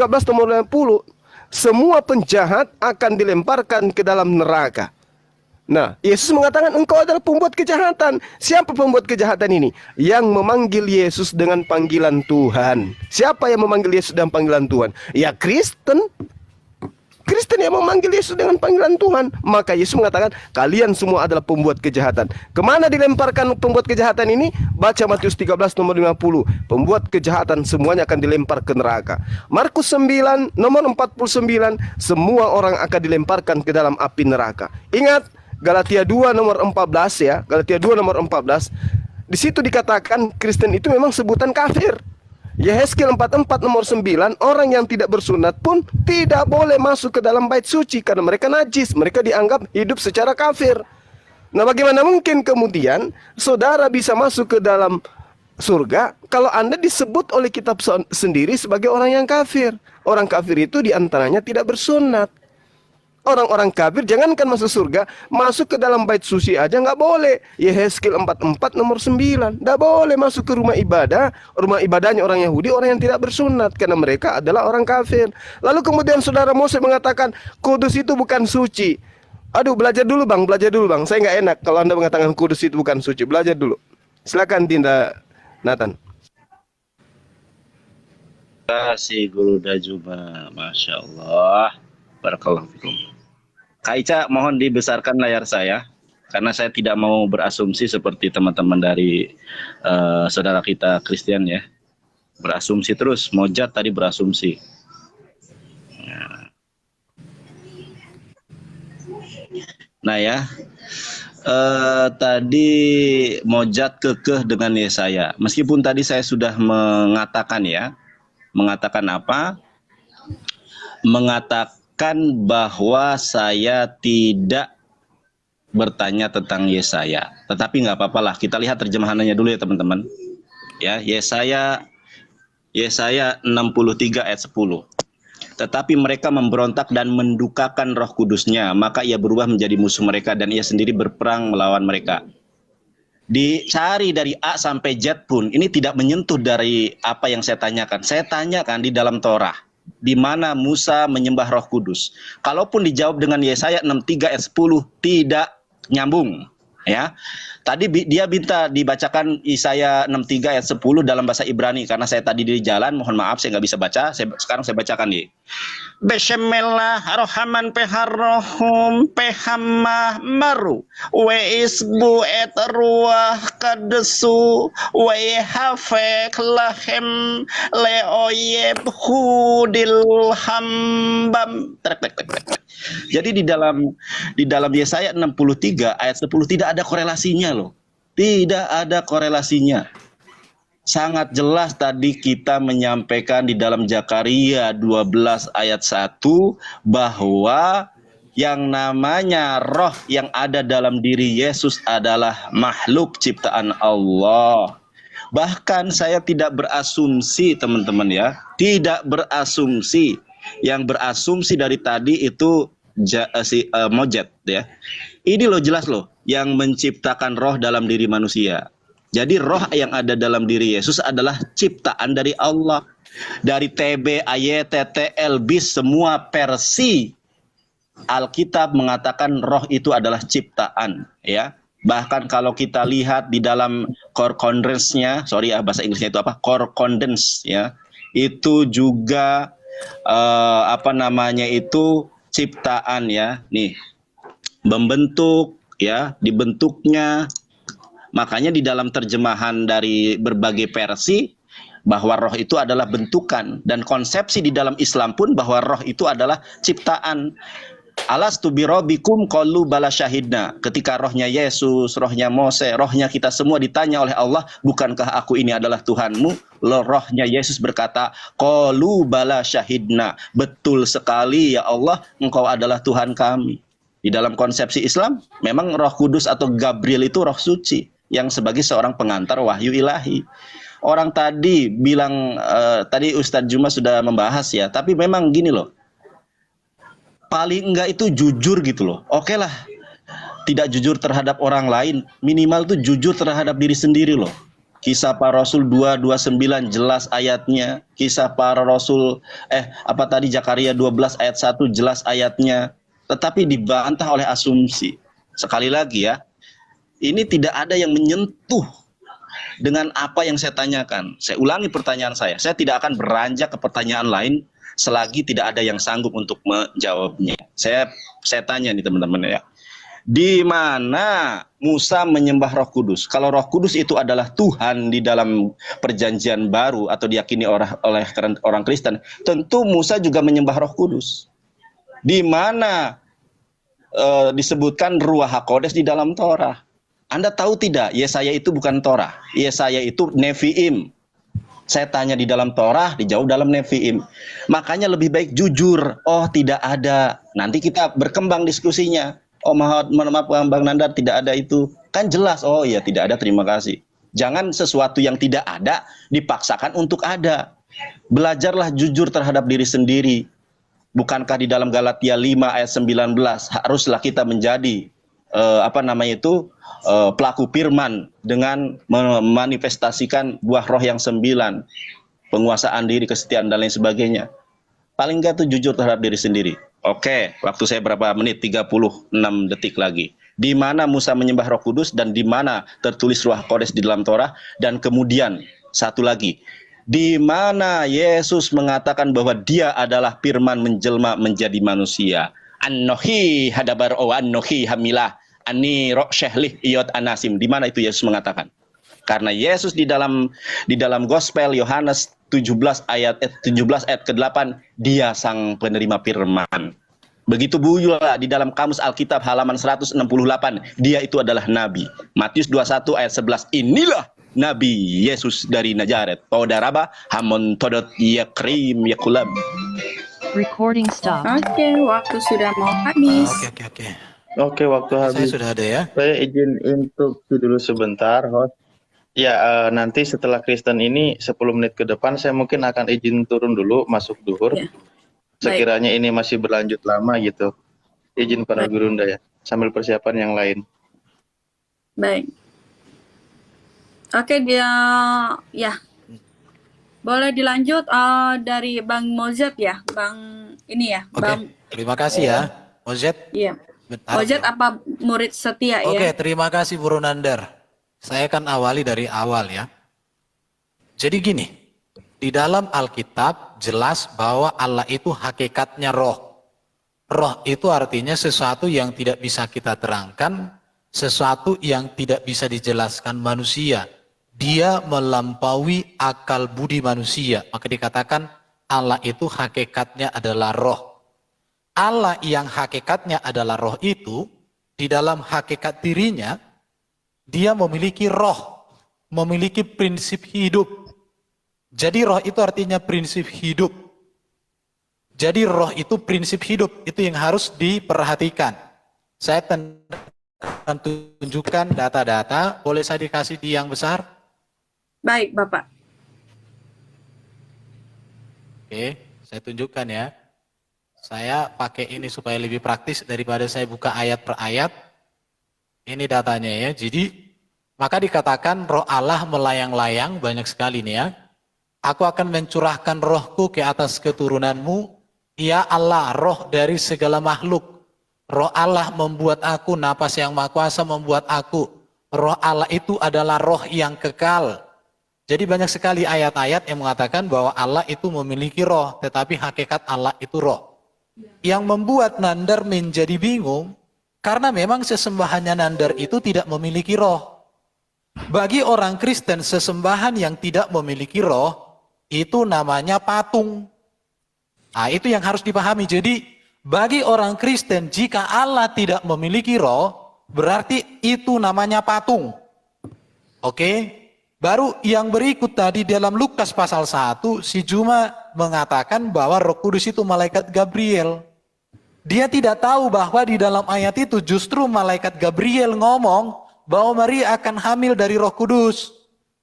13 nomor 50, semua penjahat akan dilemparkan ke dalam neraka. Nah, Yesus mengatakan engkau adalah pembuat kejahatan. Siapa pembuat kejahatan ini? Yang memanggil Yesus dengan panggilan Tuhan. Siapa yang memanggil Yesus dengan panggilan Tuhan? Ya Kristen. Kristen yang memanggil Yesus dengan panggilan Tuhan. Maka Yesus mengatakan, kalian semua adalah pembuat kejahatan. Kemana dilemparkan pembuat kejahatan ini? Baca Matius 13 nomor 50. Pembuat kejahatan semuanya akan dilempar ke neraka. Markus 9 nomor 49. Semua orang akan dilemparkan ke dalam api neraka. Ingat, Galatia 2 nomor 14 ya. Galatia 2 nomor 14. Di situ dikatakan Kristen itu memang sebutan kafir. Yehezkiel 44 nomor 9, orang yang tidak bersunat pun tidak boleh masuk ke dalam bait suci karena mereka najis, mereka dianggap hidup secara kafir. Nah, bagaimana mungkin kemudian saudara bisa masuk ke dalam surga kalau Anda disebut oleh kitab sendiri sebagai orang yang kafir? Orang kafir itu diantaranya tidak bersunat. Orang-orang kafir jangankan masuk surga, masuk ke dalam bait suci aja nggak boleh. Yehezkiel 44 nomor 9, nggak boleh masuk ke rumah ibadah. Rumah ibadahnya orang Yahudi, orang yang tidak bersunat, karena mereka adalah orang kafir. Lalu kemudian saudara Mose mengatakan kudus itu bukan suci. Aduh, belajar dulu bang. Saya nggak enak kalau Anda mengatakan kudus itu bukan suci. Belajar dulu. Silakan Dinda Nathan. Terima kasih Guru Dajuma, Masya Allah. Barakallahu fikum. Kak Ica, mohon dibesarkan layar saya, karena saya tidak mau berasumsi seperti teman-teman dari saudara kita Kristen ya. Berasumsi terus, Mojat tadi berasumsi. Nah ya, tadi Mojat kekeh dengan Yesaya. Meskipun tadi saya sudah mengatakan ya, mengatakan apa? Mengatakan bahwa saya tidak bertanya tentang Yesaya, tetapi nggak apa-apa lah, kita lihat terjemahannya dulu ya teman-teman. Ya, Yesaya 63 ayat 10. Tetapi mereka memberontak dan mendukakan Roh Kudusnya, maka ia berubah menjadi musuh mereka dan ia sendiri berperang melawan mereka. Dicari dari A sampai Z pun ini tidak menyentuh dari apa yang saya tanyakan. Saya tanyakan di dalam Torah, di mana Musa menyembah Roh Kudus. Kalaupun dijawab dengan Yesaya 63 ayat 10 tidak nyambung ya. Tadi dia minta dibacakan Yesaya 63 ayat 10 dalam bahasa Ibrani, karena saya tadi di jalan, mohon maaf saya nggak bisa baca. Sekarang saya bacakan nih. Bismillah ar-Rahman peharrohum pehamah maru we isbu et ruah kadesu we hafek lahem leoyeb hudil hambam. Jadi di dalam Yesaya 63 ayat 10 tidak ada korelasinya loh. Tidak ada korelasinya. Sangat jelas tadi kita menyampaikan di dalam Zakaria 12 ayat 1 bahwa yang namanya roh yang ada dalam diri Yesus adalah makhluk ciptaan Allah. Bahkan saya tidak berasumsi teman-teman ya, tidak berasumsi. Yang berasumsi dari tadi itu Mojet ya. Ini loh jelas loh yang menciptakan roh dalam diri manusia. Jadi roh yang ada dalam diri Yesus adalah ciptaan dari Allah. Dari TB, AYT, TL, BIS, semua versi Alkitab mengatakan roh itu adalah ciptaan ya. Bahkan kalau kita lihat di dalam concordance-nya, sorry ya bahasa Inggrisnya itu apa? Concordance ya. Itu juga itu ciptaan ya. Nih. Membentuk ya, dibentuknya. Makanya di dalam terjemahan dari berbagai versi bahwa roh itu adalah bentukan, dan konsepsi di dalam Islam pun bahwa roh itu adalah ciptaan. Alastu birabbikum qalu bala syahidna. Ketika rohnya Yesus, rohnya Mose, rohnya kita semua ditanya oleh Allah, bukankah aku ini adalah Tuhanmu? Rohnya Yesus berkata, qalu bala syahidna. Betul sekali ya Allah, engkau adalah Tuhan kami. Di dalam konsepsi Islam, memang Roh Kudus atau Gabriel itu roh suci yang sebagai seorang pengantar wahyu ilahi. Orang tadi bilang, tadi Ustadz Juma sudah membahas ya, tapi memang gini loh, paling enggak itu jujur gitu loh. Oke lah, tidak jujur terhadap orang lain, minimal itu jujur terhadap diri sendiri loh. Kisah Para Rasul 2:29 jelas ayatnya. Kisah Para Rasul Zakaria 12 ayat 1 jelas ayatnya. Tetapi dibantah oleh asumsi. Sekali lagi ya, ini tidak ada yang menyentuh dengan apa yang saya tanyakan. Saya ulangi pertanyaan saya. Saya tidak akan beranjak ke pertanyaan lain selagi tidak ada yang sanggup untuk menjawabnya. Saya tanya nih teman-teman ya. Di mana Musa menyembah Roh Kudus? Kalau Roh Kudus itu adalah Tuhan di dalam Perjanjian Baru atau diyakini oleh orang Kristen, tentu Musa juga menyembah Roh Kudus. Di mana disebutkan Ruach HaKodes di dalam Torah? Anda tahu tidak? Yesaya itu bukan Torah. Yesaya itu Nevi'im. Saya tanya di dalam Torah, dijawab dalam Nevi'im. Makanya lebih baik jujur. Oh, tidak ada. Nanti kita berkembang diskusinya. Oh, maaf Bang Nandar, tidak ada itu. Kan jelas. Oh iya, tidak ada, terima kasih. Jangan sesuatu yang tidak ada dipaksakan untuk ada. Belajarlah jujur terhadap diri sendiri. Bukankah di dalam Galatia 5 ayat 19 haruslah kita menjadi pelaku firman dengan memanifestasikan buah roh yang 9, penguasaan diri, kesetiaan dan lain sebagainya. Paling enggak itu jujur terhadap diri sendiri. Oke, waktu saya berapa menit? 36 detik lagi. Di mana Musa menyembah Roh Kudus dan di mana tertulis Ruach Kodes di dalam Torah, dan kemudian satu lagi, di mana Yesus mengatakan bahwa Dia adalah firman menjelma menjadi manusia. Annohi hadabar o annohi hamilah ani roh syehlih iyot anasim. Di mana itu Yesus mengatakan? Karena Yesus di dalam Gospel Yohanes 17 ayat ke-8, Dia sang penerima firman. Begitu pula di dalam Kamus Alkitab halaman 168, Dia itu adalah nabi. Matius 21 ayat 11, inilah Nabi Yesus dari Nazaret. Paudaraba hamon todot yakrim yakulam. Recording stop. Oke, waktu sudah mau habis. Oke, waktu habis. Saya sudah ada ya. Saya izin interupsi dulu sebentar, host. Ya, nanti setelah Kristen ini 10 menit ke depan saya mungkin akan izin turun dulu masuk duhur. Ya. Sekiranya ini masih berlanjut lama gitu. Izin para gurunda ya, sambil persiapan yang lain. Baik. Oke, dia ya. Boleh dilanjut dari Bang Mozet ya, Bang ini ya, Oke, Bang. terima kasih ya, Mozet. Iya. Bentar. Mozet apa murid setia ya? Oke, terima kasih Bro Nandar. Saya akan awali dari awal ya. Jadi gini, di dalam Alkitab jelas bahwa Allah itu hakikatnya roh. Roh itu artinya sesuatu yang tidak bisa kita terangkan, sesuatu yang tidak bisa dijelaskan manusia. Dia melampaui akal budi manusia. Maka dikatakan Allah itu hakikatnya adalah roh. Allah yang hakikatnya adalah roh itu, di dalam hakikat dirinya, Dia memiliki roh, memiliki prinsip hidup. Jadi roh itu artinya prinsip hidup. Jadi roh itu prinsip hidup, itu yang harus diperhatikan. Saya akan tunjukkan data-data, boleh saya dikasih di yang besar? Baik, Bapak. Oke, saya tunjukkan ya. Saya pakai ini supaya lebih praktis daripada saya buka ayat per ayat. Ini datanya ya. Jadi, maka dikatakan roh Allah melayang-layang, banyak sekali nih ya. Aku akan mencurahkan rohku ke atas keturunanmu. Ya Allah, roh dari segala makhluk. Roh Allah membuat aku, napas yang maha kuasa membuat aku. Roh Allah itu adalah roh yang kekal. Jadi banyak sekali ayat-ayat yang mengatakan bahwa Allah itu memiliki roh. Tetapi hakikat Allah itu roh. Yang membuat Nandar menjadi bingung, karena memang sesembahannya Nandar itu tidak memiliki roh. Bagi orang Kristen, sesembahan yang tidak memiliki roh, itu namanya patung. Nah, itu yang harus dipahami. Jadi, bagi orang Kristen, jika Allah tidak memiliki roh, berarti itu namanya patung. Oke? Baru yang berikut tadi dalam Lukas pasal 1, si Juma mengatakan bahwa Roh Kudus itu malaikat Gabriel. Dia tidak tahu bahwa di dalam ayat itu justru malaikat Gabriel ngomong bahwa Maria akan hamil dari Roh Kudus.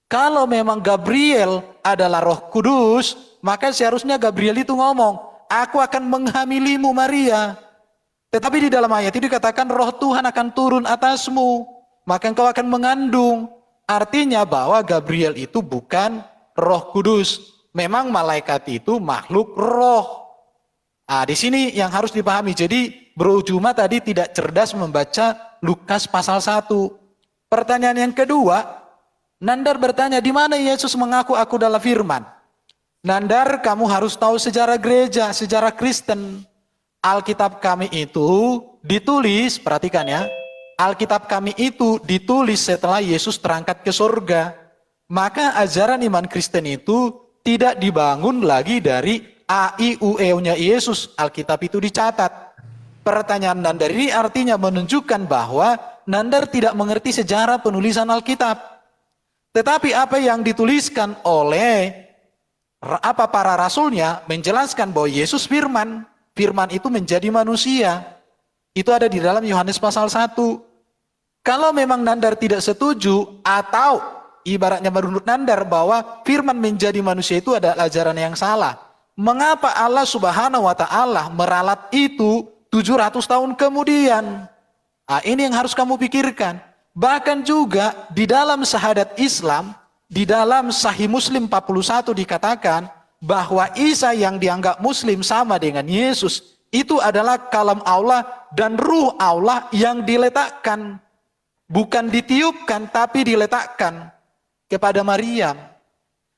Kalau memang Gabriel adalah Roh Kudus, maka seharusnya Gabriel itu ngomong, aku akan menghamilimu Maria. Tetapi di dalam ayat itu dikatakan roh Tuhan akan turun atasmu, maka engkau akan mengandung. Artinya bahwa Gabriel itu bukan Roh Kudus. Memang malaikat itu makhluk roh. Di sini yang harus dipahami. Jadi Bro Juma tadi tidak cerdas membaca Lukas pasal 1. Pertanyaan yang kedua, Nandar bertanya, di mana Yesus mengaku aku adalah firman? Nandar, kamu harus tahu sejarah gereja, sejarah Kristen. Alkitab kami itu ditulis, perhatikan ya, Alkitab kami itu ditulis setelah Yesus terangkat ke surga. Maka ajaran iman Kristen itu tidak dibangun lagi dari A-I-U-E-nya Yesus. Alkitab itu dicatat. Pertanyaan Nandar ini artinya menunjukkan bahwa Nandar tidak mengerti sejarah penulisan Alkitab. Tetapi apa yang dituliskan oleh para rasulnya menjelaskan bahwa Yesus firman. Firman itu menjadi manusia. Itu ada di dalam Yohanes pasal 1. Kalau memang Nandar tidak setuju atau ibaratnya menurut Nandar bahwa firman menjadi manusia itu adalah ajaran yang salah, mengapa Allah Subhanahu wa taala meralat itu 700 tahun kemudian? Ini yang harus kamu pikirkan. Bahkan juga di dalam syahadat Islam, di dalam Sahih Muslim 41 dikatakan bahwa Isa yang dianggap Muslim sama dengan Yesus itu adalah kalam Allah dan ruh Allah yang diletakkan. Bukan ditiupkan tapi diletakkan kepada Maryam.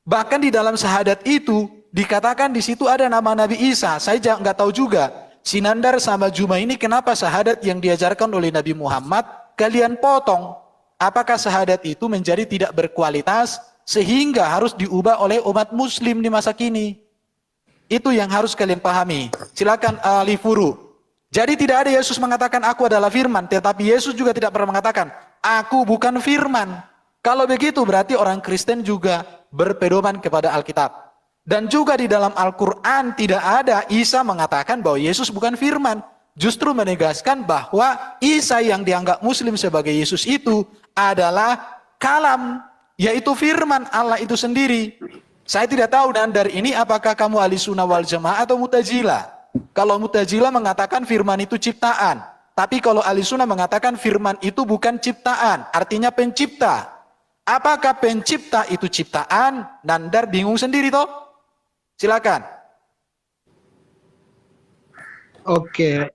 Bahkan di dalam syahadat itu dikatakan di situ ada nama Nabi Isa. Saya nggak tahu juga si Nandar sama Juma ini kenapa syahadat yang diajarkan oleh Nabi Muhammad kalian potong. Apakah syahadat itu menjadi tidak berkualitas sehingga harus diubah oleh umat muslim di masa kini? Itu yang harus kalian pahami. Silakan Ali Furu. Jadi tidak ada Yesus mengatakan aku adalah firman, tetapi Yesus juga tidak pernah mengatakan aku bukan firman. Kalau begitu berarti orang Kristen juga berpedoman kepada Alkitab. Dan juga di dalam Al-Quran tidak ada Isa mengatakan bahwa Yesus bukan firman. Justru menegaskan bahwa Isa yang dianggap muslim sebagai Yesus itu adalah kalam, yaitu firman Allah itu sendiri. Saya tidak tahu Nandar ini apakah kamu ahli sunnah wal jamaah atau mutajilah. Kalau mutajilah mengatakan firman itu ciptaan. Tapi kalau ahli sunnah mengatakan firman itu bukan ciptaan, artinya pencipta. Apakah pencipta itu ciptaan? Nandar bingung sendiri toh? Silakan. Oke,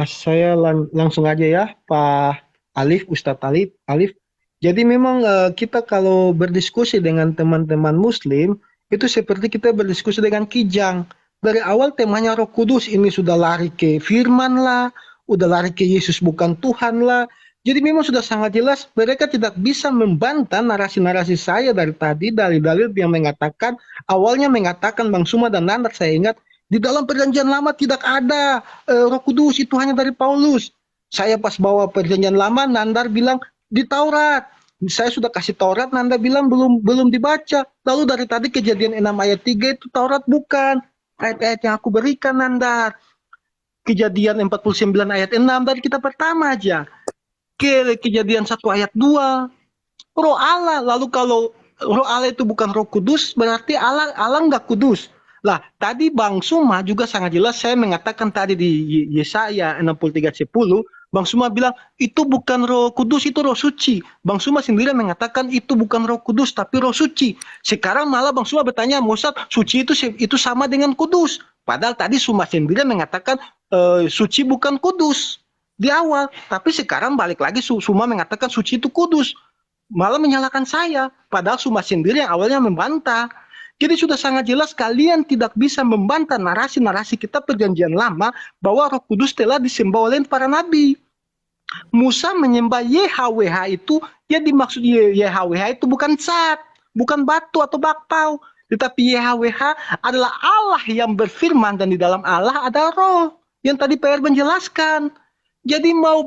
saya langsung aja ya, Pak Alif, Ustadz Alif. Jadi memang kita kalau berdiskusi dengan teman-teman Muslim, itu seperti kita berdiskusi dengan kijang. Dari awal temanya Roh Kudus, ini sudah lari ke firman lah, udah lari ke Yesus bukan Tuhan lah. Jadi memang sudah sangat jelas mereka tidak bisa membantah narasi-narasi saya dari tadi, dalil-dalil yang mengatakan, awalnya mengatakan Bang Suma dan Nandar, saya ingat, di dalam perjanjian lama tidak ada Roh Kudus, itu hanya dari Paulus. Saya pas bawa perjanjian lama, Nandar bilang di Taurat. Saya sudah kasih Taurat, Nandar bilang belum dibaca. Lalu dari tadi Kejadian 6 ayat 3 itu Taurat bukan. Ayat-ayat yang aku berikan Nandar. Kejadian 49 ayat 6 dari kita pertama aja. Kejadian 1 ayat 2. Roh Allah. Lalu kalau Roh Allah itu bukan Roh Kudus, berarti Allah nggak kudus. Lah, tadi Bang Suma juga sangat jelas saya mengatakan tadi di Yesaya 63:10, Bang Suma bilang itu bukan Roh Kudus, itu Roh Suci. Bang Suma sendiri mengatakan itu bukan Roh Kudus tapi Roh Suci. Sekarang malah Bang Suma bertanya, Ustaz, suci itu sama dengan kudus. Padahal tadi Suma sendiri mengatakan suci bukan kudus di awal, tapi sekarang balik lagi Suma mengatakan suci itu kudus. Malah menyalahkan saya, padahal Suma sendiri yang awalnya membantah. Jadi sudah sangat jelas kalian tidak bisa membantah narasi-narasi kita perjanjian lama bahwa Roh Kudus telah disembah oleh para nabi. Musa menyembah YHWH itu, ya dimaksud YHWH itu bukan cat, bukan batu atau bakpao. Tetapi YHWH adalah Allah yang berfirman dan di dalam Allah ada roh. Yang tadi PR menjelaskan. Jadi mau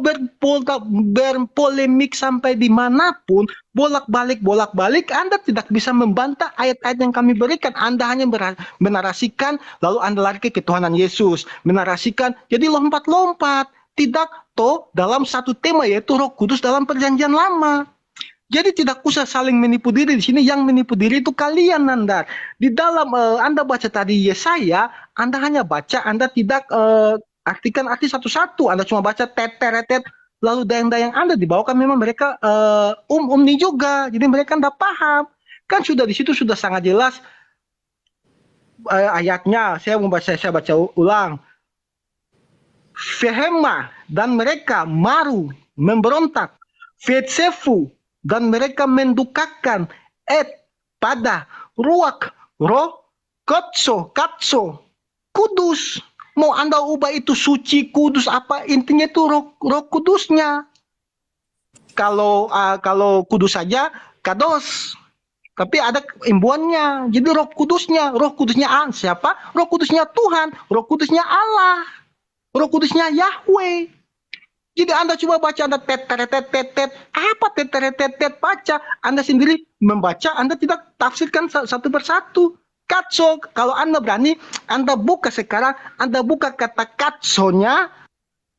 berpolemik sampai dimanapun, bolak-balik, Anda tidak bisa membantah ayat-ayat yang kami berikan. Anda hanya menarasikan, lalu Anda lari ke ketuhanan Yesus. Menarasikan, jadi lompat-lompat. Tidak toh dalam satu tema yaitu Roh Kudus dalam perjanjian lama. Jadi tidak usah saling menipu diri di sini. Yang menipu diri itu kalian, Nandar. Di dalam Anda baca tadi Yesaya, Anda hanya baca, Anda tidak artikan arti satu-satu. Anda cuma baca teteretet, lalu dayang-dayang Anda dibawakan memang mereka umni juga, jadi mereka tidak paham. Kan sudah di situ sudah sangat jelas ayatnya. Saya baca ulang. Fehema dan mereka maru memberontak, Fetsefu dan mereka mendukakan, pada ruak roh katso kudus. Mau Anda ubah itu suci, kudus, apa intinya itu roh kudusnya. Kalau kudus saja kados, tapi ada imbuannya. Jadi roh kudusnya siapa? Roh kudusnya Tuhan, roh kudusnya Allah, roh kudusnya Yahweh. Jadi Anda coba baca, Anda tet, apa tet baca, Anda sendiri membaca, Anda tidak tafsirkan satu persatu. Katso, kalau Anda berani, Anda buka sekarang, Anda buka kata katsonya,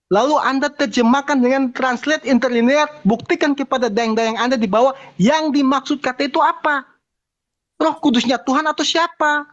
lalu Anda terjemahkan dengan translate interlinear, buktikan kepada dayang-dayang Anda di bawah, yang dimaksud kata itu apa? Roh kudusnya Tuhan atau siapa?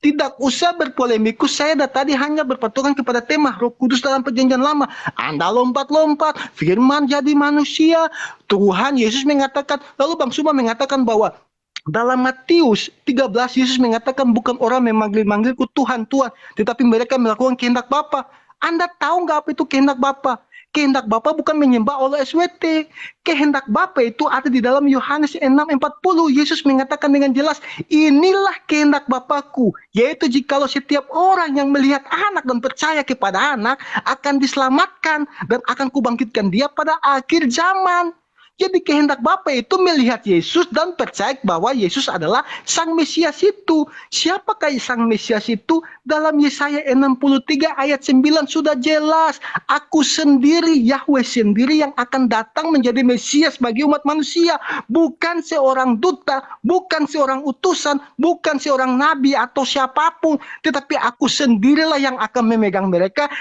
Tidak usah berpolemikus, saya tadi hanya berpatokan kepada tema Roh Kudus dalam perjanjian lama. Anda lompat-lompat, firman jadi manusia, Tuhan Yesus mengatakan, lalu Bang Suma mengatakan bahwa dalam Matius 13 Yesus mengatakan bukan orang memanggil-manggilku Tuhan, Tuhan, tetapi mereka melakukan kehendak Bapa. Anda tahu nggak apa itu kehendak Bapa? Kehendak Bapa bukan menyembah oleh SWT. Kehendak Bapa itu ada di dalam Yohanes 6:40. Yesus mengatakan dengan jelas, inilah kehendak Bapakku, yaitu jikalau setiap orang yang melihat anak dan percaya kepada anak akan diselamatkan dan akan kubangkitkan dia pada akhir zaman. Jadi kehendak Bapa itu melihat Yesus dan percaya bahwa Yesus adalah Sang Mesias itu. Siapakah Sang Mesias itu? Dalam Yesaya 63 ayat 9 sudah jelas. Aku sendiri, Yahweh sendiri yang akan datang menjadi Mesias bagi umat manusia. Bukan seorang duta, bukan seorang utusan, bukan seorang nabi atau siapapun. Tetapi aku sendirilah yang akan memegang mereka.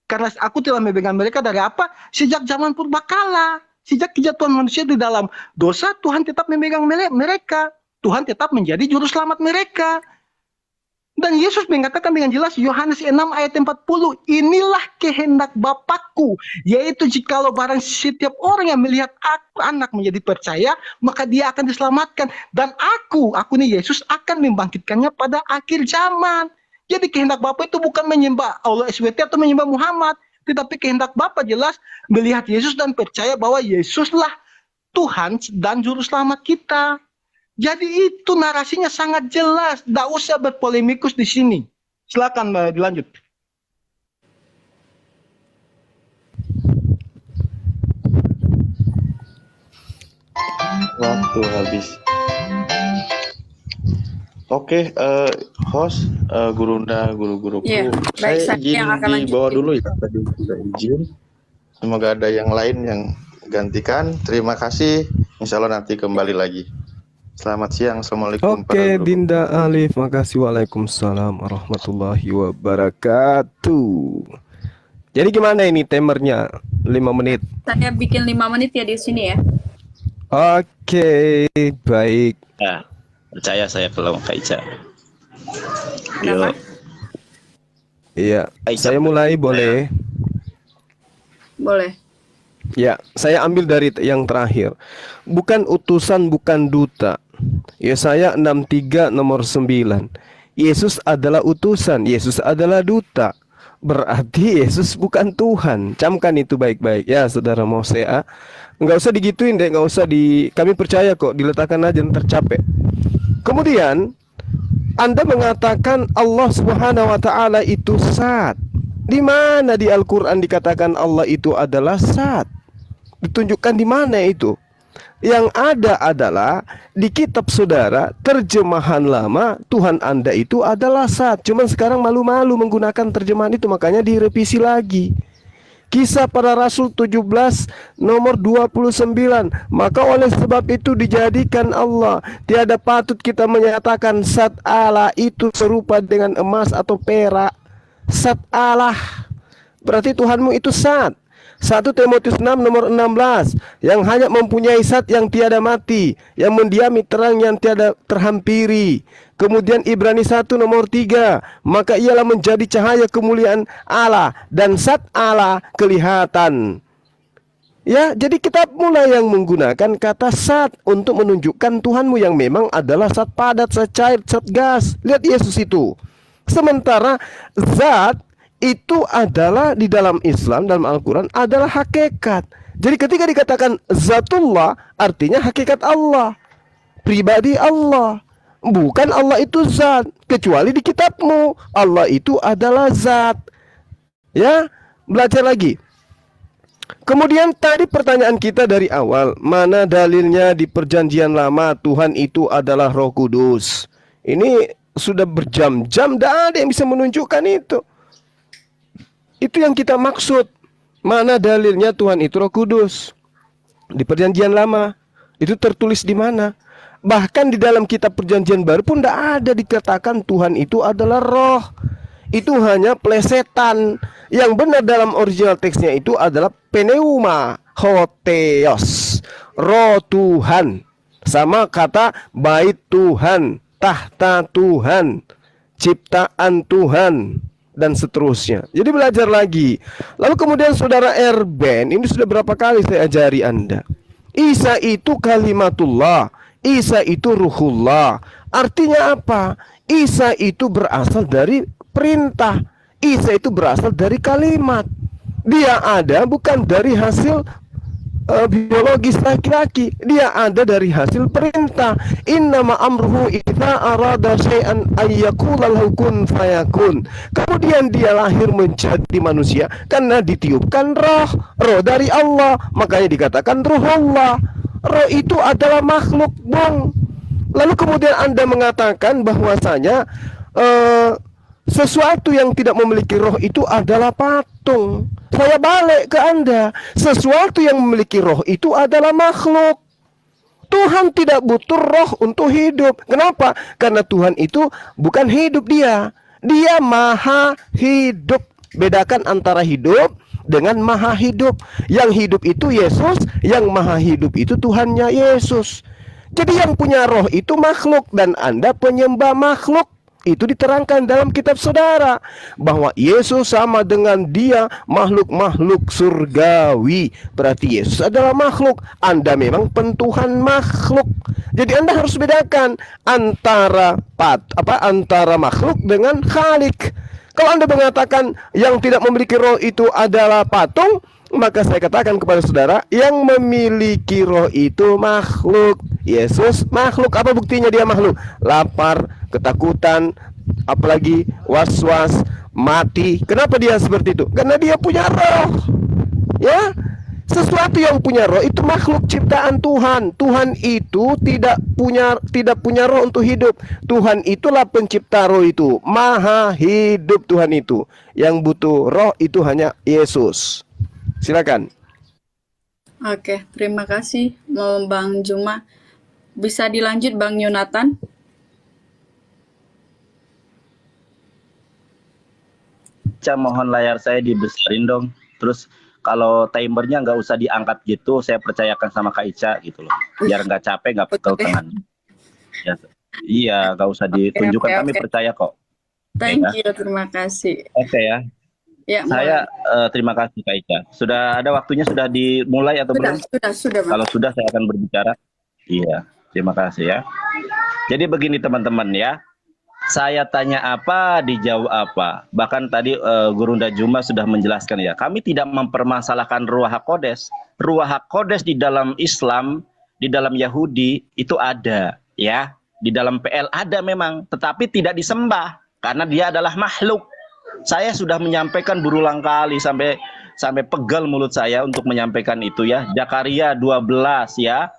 Karena aku telah memegang mereka dari apa? Sejak zaman purbakala. Sejak kejatuhan manusia di dalam dosa, Tuhan tetap memegang mereka. Tuhan tetap menjadi juru selamat mereka. Dan Yesus mengatakan dengan jelas, Yohanes 6 ayat 40, inilah kehendak Bapakku, yaitu jikalau barang setiap orang yang melihat anak menjadi percaya, maka dia akan diselamatkan. Dan aku nih Yesus akan membangkitkannya pada akhir zaman. Jadi kehendak Bapa itu bukan menyembah Allah SWT atau menyembah Muhammad, tetapi kehendak Bapa jelas melihat Yesus dan percaya bahwa Yesuslah Tuhan dan Juru Selamat kita. Jadi itu narasinya sangat jelas. Tidak usah berpolemikus di sini. Silakan dilanjut. Waktu habis. Oke, host, gurunda, guru-guruku, Iya, baik, saya saya izin yang akan dibawa lanjutin. dulu ya, tadi sudah izin. Semoga ada yang lain yang gantikan. Terima kasih, insya Allah nanti kembali lagi. Selamat siang, Assalamualaikum para Oke, guru. Dinda Alif, makasih. Waalaikumsalam warahmatullahi wabarakatuh. Jadi gimana ini timernya? 5 menit. Saya bikin 5 menit ya di sini ya. Oke, baik. Ya, percaya saya kalau Kak Ica. Kenapa? Yuk. Iya, Kak Ica, saya mulai boleh. Boleh. Ya, saya ambil dari yang terakhir. Bukan utusan, bukan duta. Yesaya 63 nomor 9. Yesus adalah utusan, Yesus adalah duta. Berarti Yesus bukan Tuhan. Camkan itu baik-baik ya, saudara Mosea. Enggak usah digituin deh, enggak usah kami percaya kok, diletakkan aja ntar capek. Kemudian Anda mengatakan Allah Subhanahu wa taala itu Zat. Di mana di Al-Qur'an dikatakan Allah itu adalah Zat? Ditunjukkan di mana itu? Yang ada adalah di kitab saudara, terjemahan lama, Tuhan Anda itu adalah Zat. Cuman sekarang malu-malu menggunakan terjemahan itu, makanya direvisi lagi. Kisah para Rasul 17 nomor 29. Maka oleh sebab itu dijadikan Allah, tiada patut kita menyatakan Zat Allah itu serupa dengan emas atau perak. Zat Allah berarti Tuhanmu itu Zat. 1 Timotius 6 nomor 16, yang hanya mempunyai zat yang tiada mati, yang mendiami terang yang tiada terhampiri. Kemudian Ibrani 1 nomor 3, maka ialah menjadi cahaya kemuliaan Allah dan zat Allah kelihatan. Ya, jadi kita mulai yang menggunakan kata zat untuk menunjukkan Tuhanmu yang memang adalah zat padat, zat cair, zat gas. Lihat Yesus itu. Sementara zat itu adalah di dalam Islam, dalam Al-Quran adalah hakikat. Jadi ketika dikatakan zatullah, artinya hakikat Allah, pribadi Allah. Bukan Allah itu zat. Kecuali di kitabmu, Allah itu adalah zat. Ya, belajar lagi. Kemudian tadi pertanyaan kita dari awal, mana dalilnya di perjanjian lama Tuhan itu adalah Roh Kudus? Ini sudah berjam-jam, tidak ada yang bisa menunjukkan itu. Itu yang kita maksud. Mana dalilnya Tuhan itu Roh Kudus? Di perjanjian lama itu tertulis di mana? Bahkan di dalam kitab perjanjian baru pun tidak ada dikatakan Tuhan itu adalah roh. Itu hanya plesetan. Yang benar dalam original teksnya itu adalah pneuma hotheos, roh Tuhan. Sama kata bait Tuhan, tahta Tuhan, ciptaan Tuhan, dan seterusnya. Jadi belajar lagi. Lalu kemudian saudara Erben, ini sudah berapa kali saya ajari Anda. Isa itu kalimatullah, Isa itu ruhullah. Artinya apa? Isa itu berasal dari perintah. Isa itu berasal dari kalimat. Dia ada bukan dari hasil biologis laki-laki. Dia ada dari hasil perintah. Innama amruhu idza arada syai'an ayyakula lahu kun fayakun. Kemudian dia lahir menjadi manusia karena ditiupkan roh, roh dari Allah. Makanya dikatakan ruhullah. Roh itu adalah makhluk, Bang. Lalu kemudian Anda mengatakan bahwasanya sesuatu yang tidak memiliki roh itu adalah patung. Saya balik ke Anda. Sesuatu yang memiliki roh itu adalah makhluk. Tuhan tidak butuh roh untuk hidup. Kenapa? Karena Tuhan itu bukan hidup dia. Dia maha hidup. Bedakan antara hidup dengan maha hidup. Yang hidup itu Yesus, yang maha hidup itu Tuhannya Yesus. Jadi yang punya roh itu makhluk dan Anda penyembah makhluk. Itu diterangkan dalam kitab saudara bahwa Yesus sama dengan dia makhluk-makhluk surgawi. Berarti Yesus adalah makhluk, Anda memang pentuhan makhluk. Jadi Anda harus bedakan antara antara makhluk dengan Khalik. Kalau Anda mengatakan yang tidak memiliki roh itu adalah patung, maka saya katakan kepada saudara, yang memiliki roh itu makhluk. Yesus makhluk. Apa buktinya dia makhluk? Lapar, ketakutan, apalagi was-was, mati. Kenapa dia seperti itu? Karena dia punya roh. Ya, sesuatu yang punya roh itu makhluk ciptaan Tuhan. Tuhan itu tidak punya roh untuk hidup. Tuhan itulah pencipta roh itu. Maha hidup Tuhan itu. Yang butuh roh itu hanya Yesus. Silakan. Oke, terima kasih Bang Juma. Bisa dilanjut Bang Yonatan? Mohon layar saya dibesarin dong. Terus kalau timernya nggak usah diangkat gitu, saya percayakan sama Kak Ica gitu loh. Biar nggak capek, nggak pegel tangan. Ya, iya, nggak usah ditunjukkan. Kami percaya kok. Thank you, terima kasih. Oke ya. Ya, Saya terima kasih Kak Ica. Sudah ada waktunya, sudah dimulai atau belum? Sudah, Bang. Kalau sudah saya akan berbicara. Iya, terima kasih ya. Jadi begini teman-teman ya. Saya tanya apa, dijawab apa. Bahkan tadi Gurunda Juma sudah menjelaskan ya. Kami tidak mempermasalahkan Ruach HaKodes. Ruach HaKodes di dalam Islam, di dalam Yahudi itu ada ya. Di dalam PL ada memang, tetapi tidak disembah karena dia adalah makhluk. Saya sudah menyampaikan berulang kali sampai pegel mulut saya untuk menyampaikan itu ya. Zakaria 12 ya.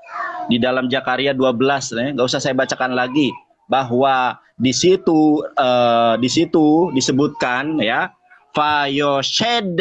Di dalam Zakaria 12 nggak usah saya bacakan lagi bahwa di situ disebutkan ya, Fayoshed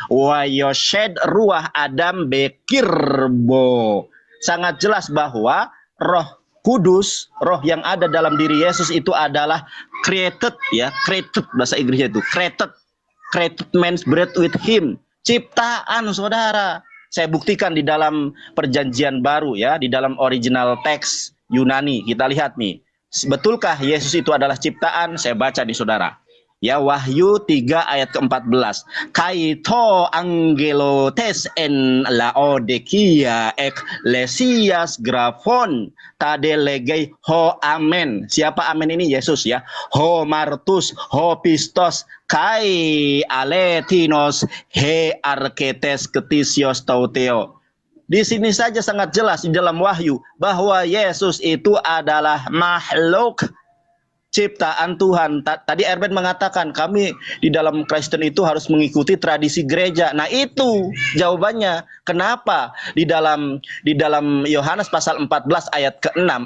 Wayoshed Ruach Adam Bekirbo. Sangat jelas bahwa Roh Kudus, roh yang ada dalam diri Yesus itu adalah created ya, created bahasa Inggrisnya itu, created man's breath with him. Ciptaan saudara. Saya buktikan di dalam perjanjian baru ya, di dalam original teks Yunani. Kita lihat nih, betulkah Yesus itu adalah ciptaan? Saya baca di saudara. Ya, Wahyu 3 ayat ke-14. Kaito angelo tes en laodikia eklesias grafon tadelegei ho amen. Siapa amen ini? Yesus ya. Ho martus, ho pistos, kai aletinos, he arketes ketisios tauteo. Di sini saja sangat jelas di dalam Wahyu bahwa Yesus itu adalah makhluk ciptaan Tuhan. Tadi Erben mengatakan kami di dalam Kristen itu harus mengikuti tradisi gereja. Nah, itu jawabannya. Kenapa di dalam Yohanes pasal 14 ayat ke-6,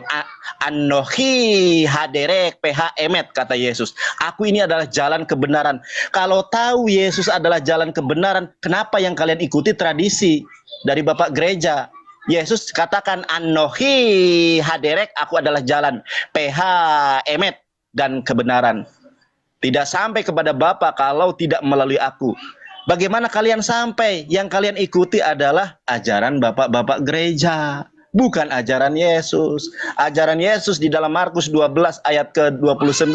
Anohi haderek ph emet, kata Yesus. Aku ini adalah jalan kebenaran. Kalau tahu Yesus adalah jalan kebenaran, kenapa yang kalian ikuti tradisi dari Bapak gereja? Yesus katakan Anohi haderek, aku adalah jalan, ph emet, dan kebenaran. Tidak sampai kepada Bapa kalau tidak melalui aku. Bagaimana kalian sampai? Yang kalian ikuti adalah ajaran bapak-bapak gereja, bukan ajaran Yesus. Ajaran Yesus di dalam Markus 12 ayat ke-29.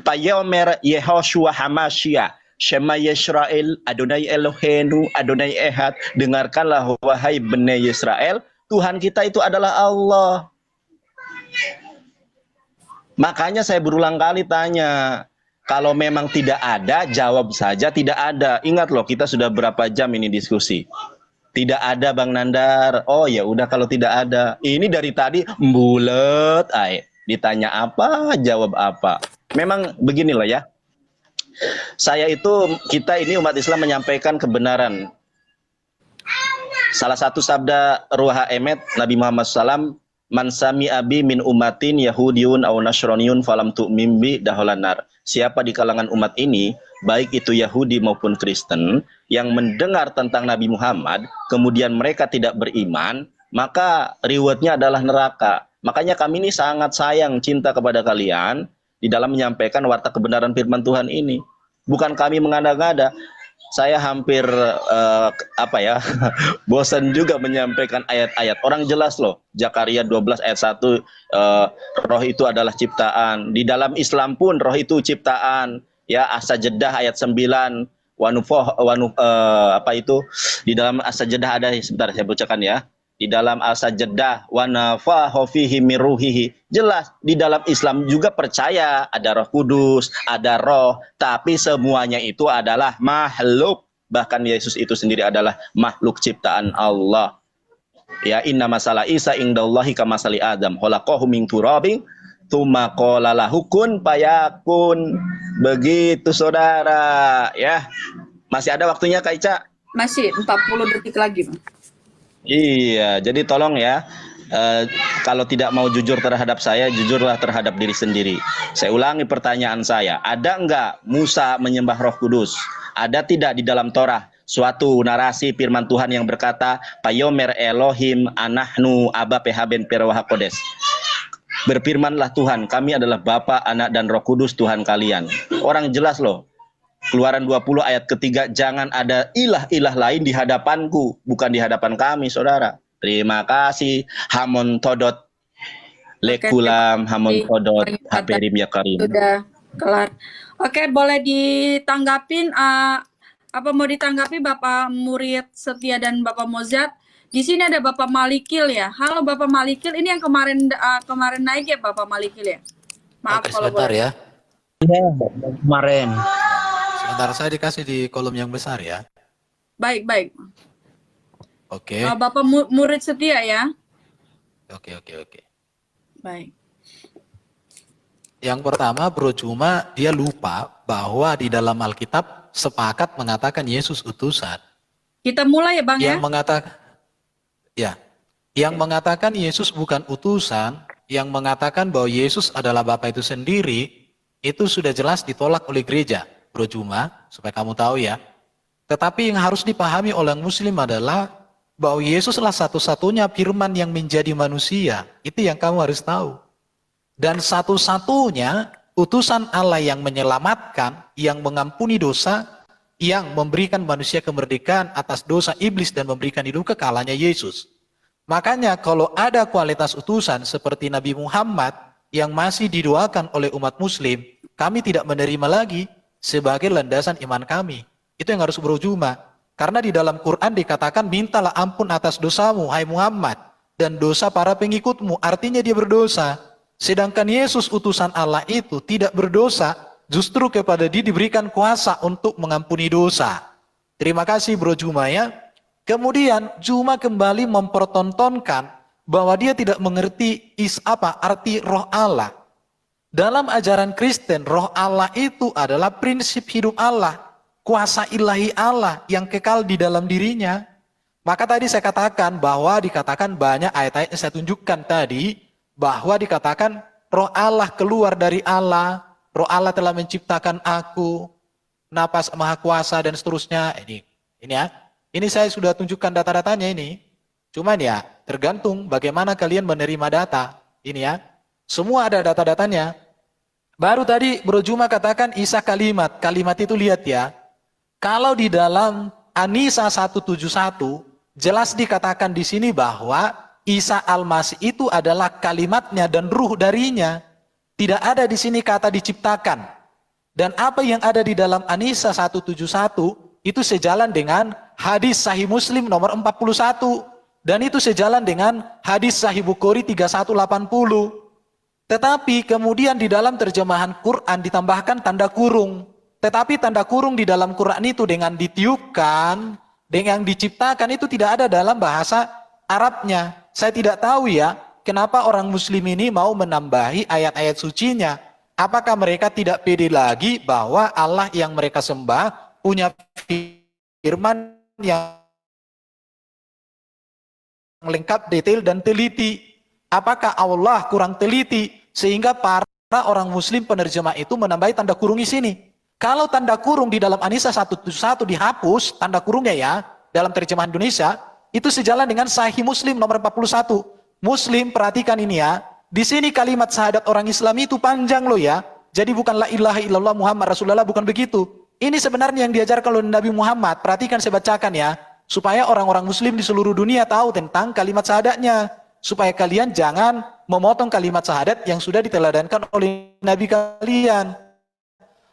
Payomer Yehoshua Hamashiach, Shema Yisrael, Adonai Elohenu, Adonai Ehad. Dengarkanlah wahai Bene Yisrael, Tuhan kita itu adalah Allah. Makanya saya berulang kali tanya, kalau memang tidak ada, jawab saja tidak ada. Ingat loh, kita sudah berapa jam ini diskusi. Tidak ada, Bang Nandar. Oh ya udah, kalau tidak ada. Ini dari tadi bulet, ditanya apa, jawab apa. Memang beginilah ya. Kita ini umat Islam menyampaikan kebenaran. Salah satu sabda Ruha Emet Nabi Muhammad SAW, Man sami abi min umatin Yahudiyun au Nasroniyun falam tu'mim bi daholanar. Siapa di kalangan umat ini, baik itu Yahudi maupun Kristen, yang mendengar tentang Nabi Muhammad, kemudian mereka tidak beriman, maka rewardnya adalah neraka. Makanya kami ini sangat sayang, cinta kepada kalian di dalam menyampaikan warta kebenaran firman Tuhan ini. Bukan kami mengada-ngada. Saya hampir bosan juga menyampaikan ayat-ayat. Orang jelas loh, Zakaria 12 ayat 1, roh itu adalah ciptaan. Di dalam Islam pun roh itu ciptaan. Ya, As-Sajdah ayat 9, di dalam As-Sajdah ada, sebentar saya bacakan ya. Di dalam As-Sajdah wa nafahu fihi min ruhihi. Jelas di dalam Islam juga percaya ada Roh Kudus, ada roh, tapi semuanya itu adalah makhluk. Bahkan Yesus itu sendiri adalah makhluk ciptaan Allah. Ya, inna masalah Isa indallahi kamasali Adam, khalaqahu min turabin tsumma qala lahu kun fayakun. Begitu saudara, ya. Masih ada waktunya Kak Ica? Masih 40 detik lagi, Bang. Iya, jadi tolong ya, kalau tidak mau jujur terhadap saya, jujurlah terhadap diri sendiri. Saya ulangi pertanyaan saya, ada enggak Musa menyembah Roh Kudus? Ada tidak di dalam Torah suatu narasi firman Tuhan yang berkata, Payomer Elohim anahnu aba pehaben perwaha kodes. Berfirmanlah Tuhan, kami adalah Bapa, Anak, dan Roh Kudus Tuhan kalian. Orang jelas loh. Keluaran 20 ayat ketiga, jangan ada ilah-ilah lain di hadapanku, bukan di hadapan kami, saudara. Terima kasih. Hamon todot lekulam, hamon todot haperim ya karim. Sudah kelar. Oke, boleh ditanggapin, apa mau ditanggapi Bapak Murid Setia dan Bapak Mozart? Di sini ada Bapak Malikil ya. Halo Bapak Malikil, ini yang kemarin naik ya Bapak Malikil ya? Maaf kalau sebentar boleh. ya. Iya, kemarin. Sebentar, saya dikasih di kolom yang besar ya. Baik. Oke. Bapak Murid Setia ya? Oke. Baik. Yang pertama, Bro Cuma dia lupa bahwa di dalam Alkitab sepakat mengatakan Yesus utusan. Kita mulai ya Bang ya? Yang mengatakan Yesus bukan utusan, yang mengatakan bahwa Yesus adalah Bapa itu sendiri, itu sudah jelas ditolak oleh gereja, Bro Cuma, supaya kamu tahu ya. Tetapi yang harus dipahami oleh Muslim adalah bahwa Yesuslah satu-satunya firman yang menjadi manusia. Itu yang kamu harus tahu. Dan satu-satunya utusan Allah yang menyelamatkan, yang mengampuni dosa, yang memberikan manusia kemerdekaan atas dosa iblis dan memberikan hidup kekal, hanya Yesus. Makanya kalau ada kualitas utusan seperti Nabi Muhammad yang masih didoakan oleh umat Muslim, kami tidak menerima lagi. sebagai landasan iman kami. Itu yang harus Bro Juma. Karena di dalam Quran dikatakan, mintalah ampun atas dosamu, hai Muhammad, dan dosa para pengikutmu. Artinya dia berdosa. Sedangkan Yesus utusan Allah itu tidak berdosa, justru kepada dia diberikan kuasa untuk mengampuni dosa. Terima kasih Bro Juma ya. Kemudian Juma kembali mempertontonkan bahwa dia tidak mengerti arti roh Allah. Dalam ajaran Kristen, roh Allah itu adalah prinsip hidup Allah, kuasa ilahi Allah yang kekal di dalam dirinya. Maka tadi saya katakan bahwa dikatakan banyak ayat-ayat yang saya tunjukkan tadi, bahwa dikatakan roh Allah keluar dari Allah, roh Allah telah menciptakan aku, napas maha kuasa dan seterusnya. Ini ya. Ini saya sudah tunjukkan data-datanya ini. Cuman ya, tergantung bagaimana kalian menerima data. Ini ya. Semua ada data-datanya. Baru tadi Bro Juma katakan Isa kalimat. Kalimat itu lihat ya. Kalau di dalam An-Nisa 171 jelas dikatakan di sini bahwa Isa Al-Masih itu adalah kalimatnya dan ruh darinya. Tidak ada di sini kata diciptakan. Dan apa yang ada di dalam An-Nisa 171 itu sejalan dengan hadis Sahih Muslim nomor 41. Dan itu sejalan dengan hadis Sahih Bukhari 3180. Tetapi kemudian di dalam terjemahan Quran ditambahkan tanda kurung. Tetapi tanda kurung di dalam Quran itu dengan ditiupkan, dengan diciptakan itu tidak ada dalam bahasa Arabnya. Saya tidak tahu ya, kenapa orang muslim ini mau menambahi ayat-ayat sucinya. Apakah mereka tidak pede lagi bahwa Allah yang mereka sembah punya firman yang lengkap, detail, dan teliti? Apakah Allah kurang teliti sehingga para orang muslim penerjemah itu menambahi tanda kurung di sini? Kalau tanda kurung di dalam An-Nisa 171 dihapus, tanda kurungnya ya, dalam terjemahan Indonesia, itu sejalan dengan Sahih Muslim nomor 41. Muslim, perhatikan ini ya, di sini kalimat syahadat orang Islam itu panjang loh ya. Jadi bukan la ilaha illallah Muhammad Rasulullah, bukan begitu. Ini sebenarnya yang diajarkan oleh Nabi Muhammad. Perhatikan, saya bacakan ya. Supaya orang-orang muslim di seluruh dunia tahu tentang kalimat syahadatnya. Supaya kalian jangan memotong kalimat syahadat yang sudah diteladankan oleh Nabi kalian.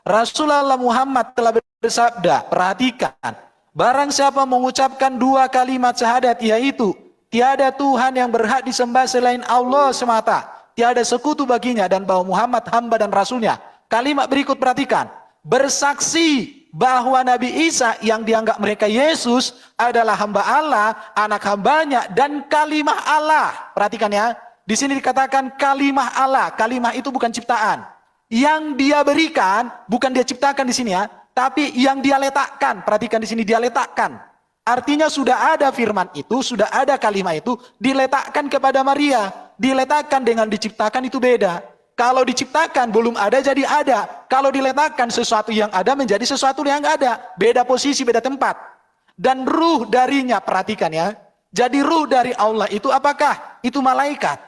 Rasulullah Muhammad telah bersabda, perhatikan. Barang siapa mengucapkan dua kalimat syahadat, yaitu tiada Tuhan yang berhak disembah selain Allah semata, tiada sekutu baginya, dan bahwa Muhammad hamba dan rasulnya. Kalimat berikut perhatikan. Bersaksi bahwa Nabi Isa yang dianggap mereka Yesus adalah hamba Allah, anak hambanya, dan kalimah Allah. Perhatikan ya, di sini dikatakan kalimah Allah. Kalimah itu bukan ciptaan. Yang dia berikan, bukan dia ciptakan di sini ya, tapi yang dia letakkan. Perhatikan di sini, dia letakkan. Artinya sudah ada firman itu, sudah ada kalimah itu, diletakkan kepada Maria. Diletakkan dengan diciptakan itu beda. Kalau diciptakan belum ada jadi ada. Kalau diletakkan sesuatu yang ada menjadi sesuatu yang ada. Beda posisi, beda tempat. Dan ruh darinya, perhatikan ya. Jadi ruh dari Allah itu apakah? Itu malaikat.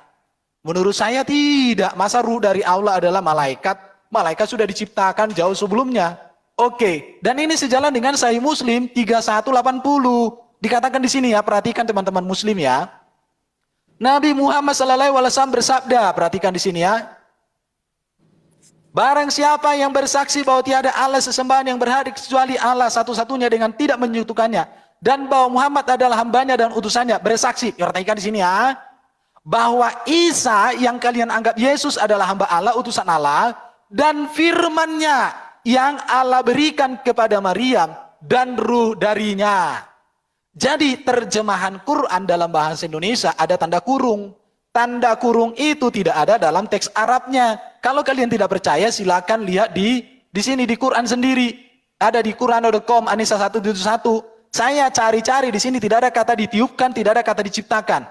Menurut saya tidak. Masa ruh dari Allah adalah malaikat? Malaikat sudah diciptakan jauh sebelumnya. Oke. Dan ini sejalan dengan Sahih Muslim 3180. Dikatakan di sini ya, perhatikan teman-teman muslim ya. Nabi Muhammad SAW bersabda, perhatikan di sini ya. Barang siapa yang bersaksi bahwa tiada Allah sesembahan yang berhak kecuali Allah satu-satunya dengan tidak menyekutukannya, dan bahwa Muhammad adalah hambanya dan utusannya, bersaksi, perhatikan di sini ya, bahwa Isa yang kalian anggap Yesus adalah hamba Allah, utusan Allah, dan firman-Nya yang Allah berikan kepada Maryam dan ruh darinya. Jadi terjemahan Quran dalam bahasa Indonesia ada tanda kurung. Tanda kurung itu tidak ada dalam teks Arabnya. Kalau kalian tidak percaya, silakan lihat di sini di Quran sendiri. Ada di Quran.com An-Nisa 171. Saya cari-cari di sini tidak ada kata ditiupkan, tidak ada kata diciptakan.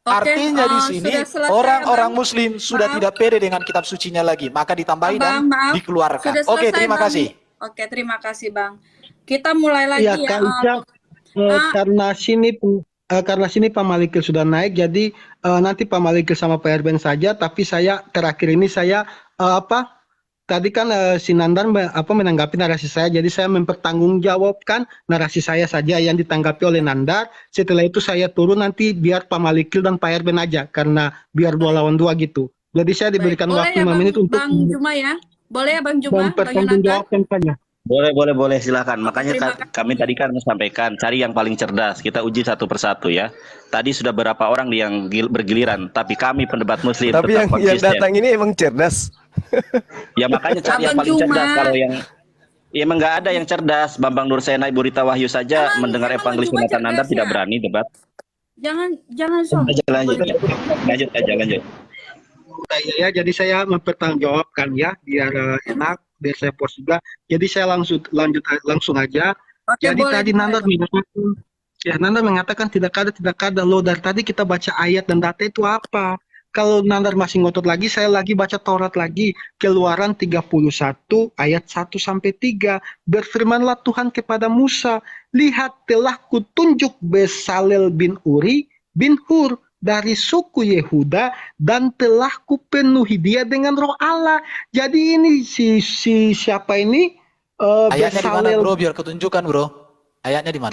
Oke, Artinya di sini sudah selesai, orang-orang Bang. Muslim sudah Maaf. tidak pede dengan kitab sucinya lagi, maka ditambahi dan Maaf. dikeluarkan. Sudah Oke, selesai, terima Bang. kasih. Oke, terima kasih Bang. Kita mulai lagi Iya, ya. Kak Ica, karena sini Pak Malikil sudah naik, jadi nanti Pak Malikil sama Pak Erben saja. Tapi saya terakhir ini saya tadi kan si Nandar menanggapi narasi saya, jadi saya mempertanggungjawabkan narasi saya saja yang ditanggapi oleh Nandar. Setelah itu saya turun, nanti biar Pak Malikil dan Pak Erben aja, karena biar 2 lawan 2 gitu. Jadi saya diberikan Boleh waktu ya 5 Bang, menit untuk Bang Juma ya? Boleh ya Bang Juma? Bang Yonatan? mempertanggungjawabkan saja. Boleh, silakan. Makanya terima kasih. kami tadi kan sampaikan, cari yang paling cerdas. Kita uji satu persatu ya. Tadi sudah beberapa orang yang bergiliran, tapi kami pendebat muslim Tapi tetap yang konsisten. datang ini emang cerdas. Ya makanya cari yang Abang paling cerdas. Juma. Kalau yang ya emang nggak ada yang cerdas. Bambang Nursena, Ibu Rita Wahyu saja mendengar emang evangelis Juma Jonathan Nanda cerdas tidak ya? berani debat. Jangan sombong. Lanjut. Ya, jadi saya mempertanggungjawabkan ya, biar enak, biar saya pos juga. Jadi saya langsung aja. Oke, Jadi boleh tadi Nandar mengatakan tidak ada. Loh, dari tadi kita baca ayat dan data itu apa? Kalau Nandar masih ngotot lagi, saya lagi baca Taurat lagi. Keluaran 31 ayat 1 sampai 3. Berfirmanlah Tuhan kepada Musa, lihat telah kutunjuk Besalel bin Uri bin Hur dari suku Yehuda dan telah kupenuhi dia dengan roh Allah. Jadi ini si siapa ini? Ayatnya di mana Besalel. bro? Biar ketunjukkan bro. Ayatnya di mana?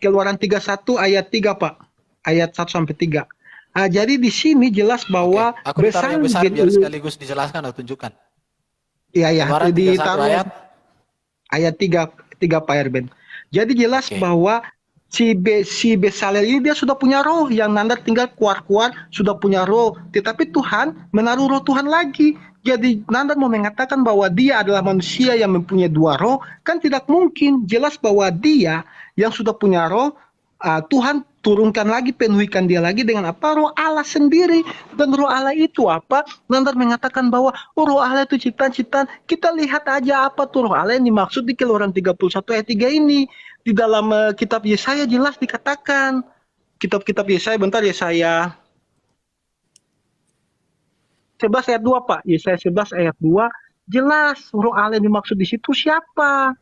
Keluaran 31 ayat 3 Pak. Ayat 1 sampai 3. Jadi di sini jelas bahwa Oke, aku ditaruh yang besar biar sekaligus dijelaskan atau tunjukkan. Iya, Keluaran 31 ditaruh ayat 3 Pak Erben. Jadi jelas bahwa si Besalel ini dia sudah punya roh, yang Nandar tinggal keluar sudah punya roh. Tetapi Tuhan menaruh roh Tuhan lagi. Jadi Nandar mau mengatakan bahwa dia adalah manusia yang mempunyai dua roh, kan tidak mungkin. Jelas bahwa dia yang sudah punya roh, Tuhan turunkan lagi, penuhikan dia lagi dengan apa? Roh Allah sendiri. Dan roh Allah itu apa? Nandar mengatakan bahwa roh Allah itu ciptaan-ciptaan. Kita lihat aja apa tuh roh Allah yang dimaksud di Keluaran 31 ayat 3 ini. Di dalam kitab Yesaya jelas dikatakan. Kitab Yesaya, bentar, Yesaya 11 ayat 2 Pak. Yesaya 11 ayat 2 jelas roh Allah yang dimaksud di situ siapa?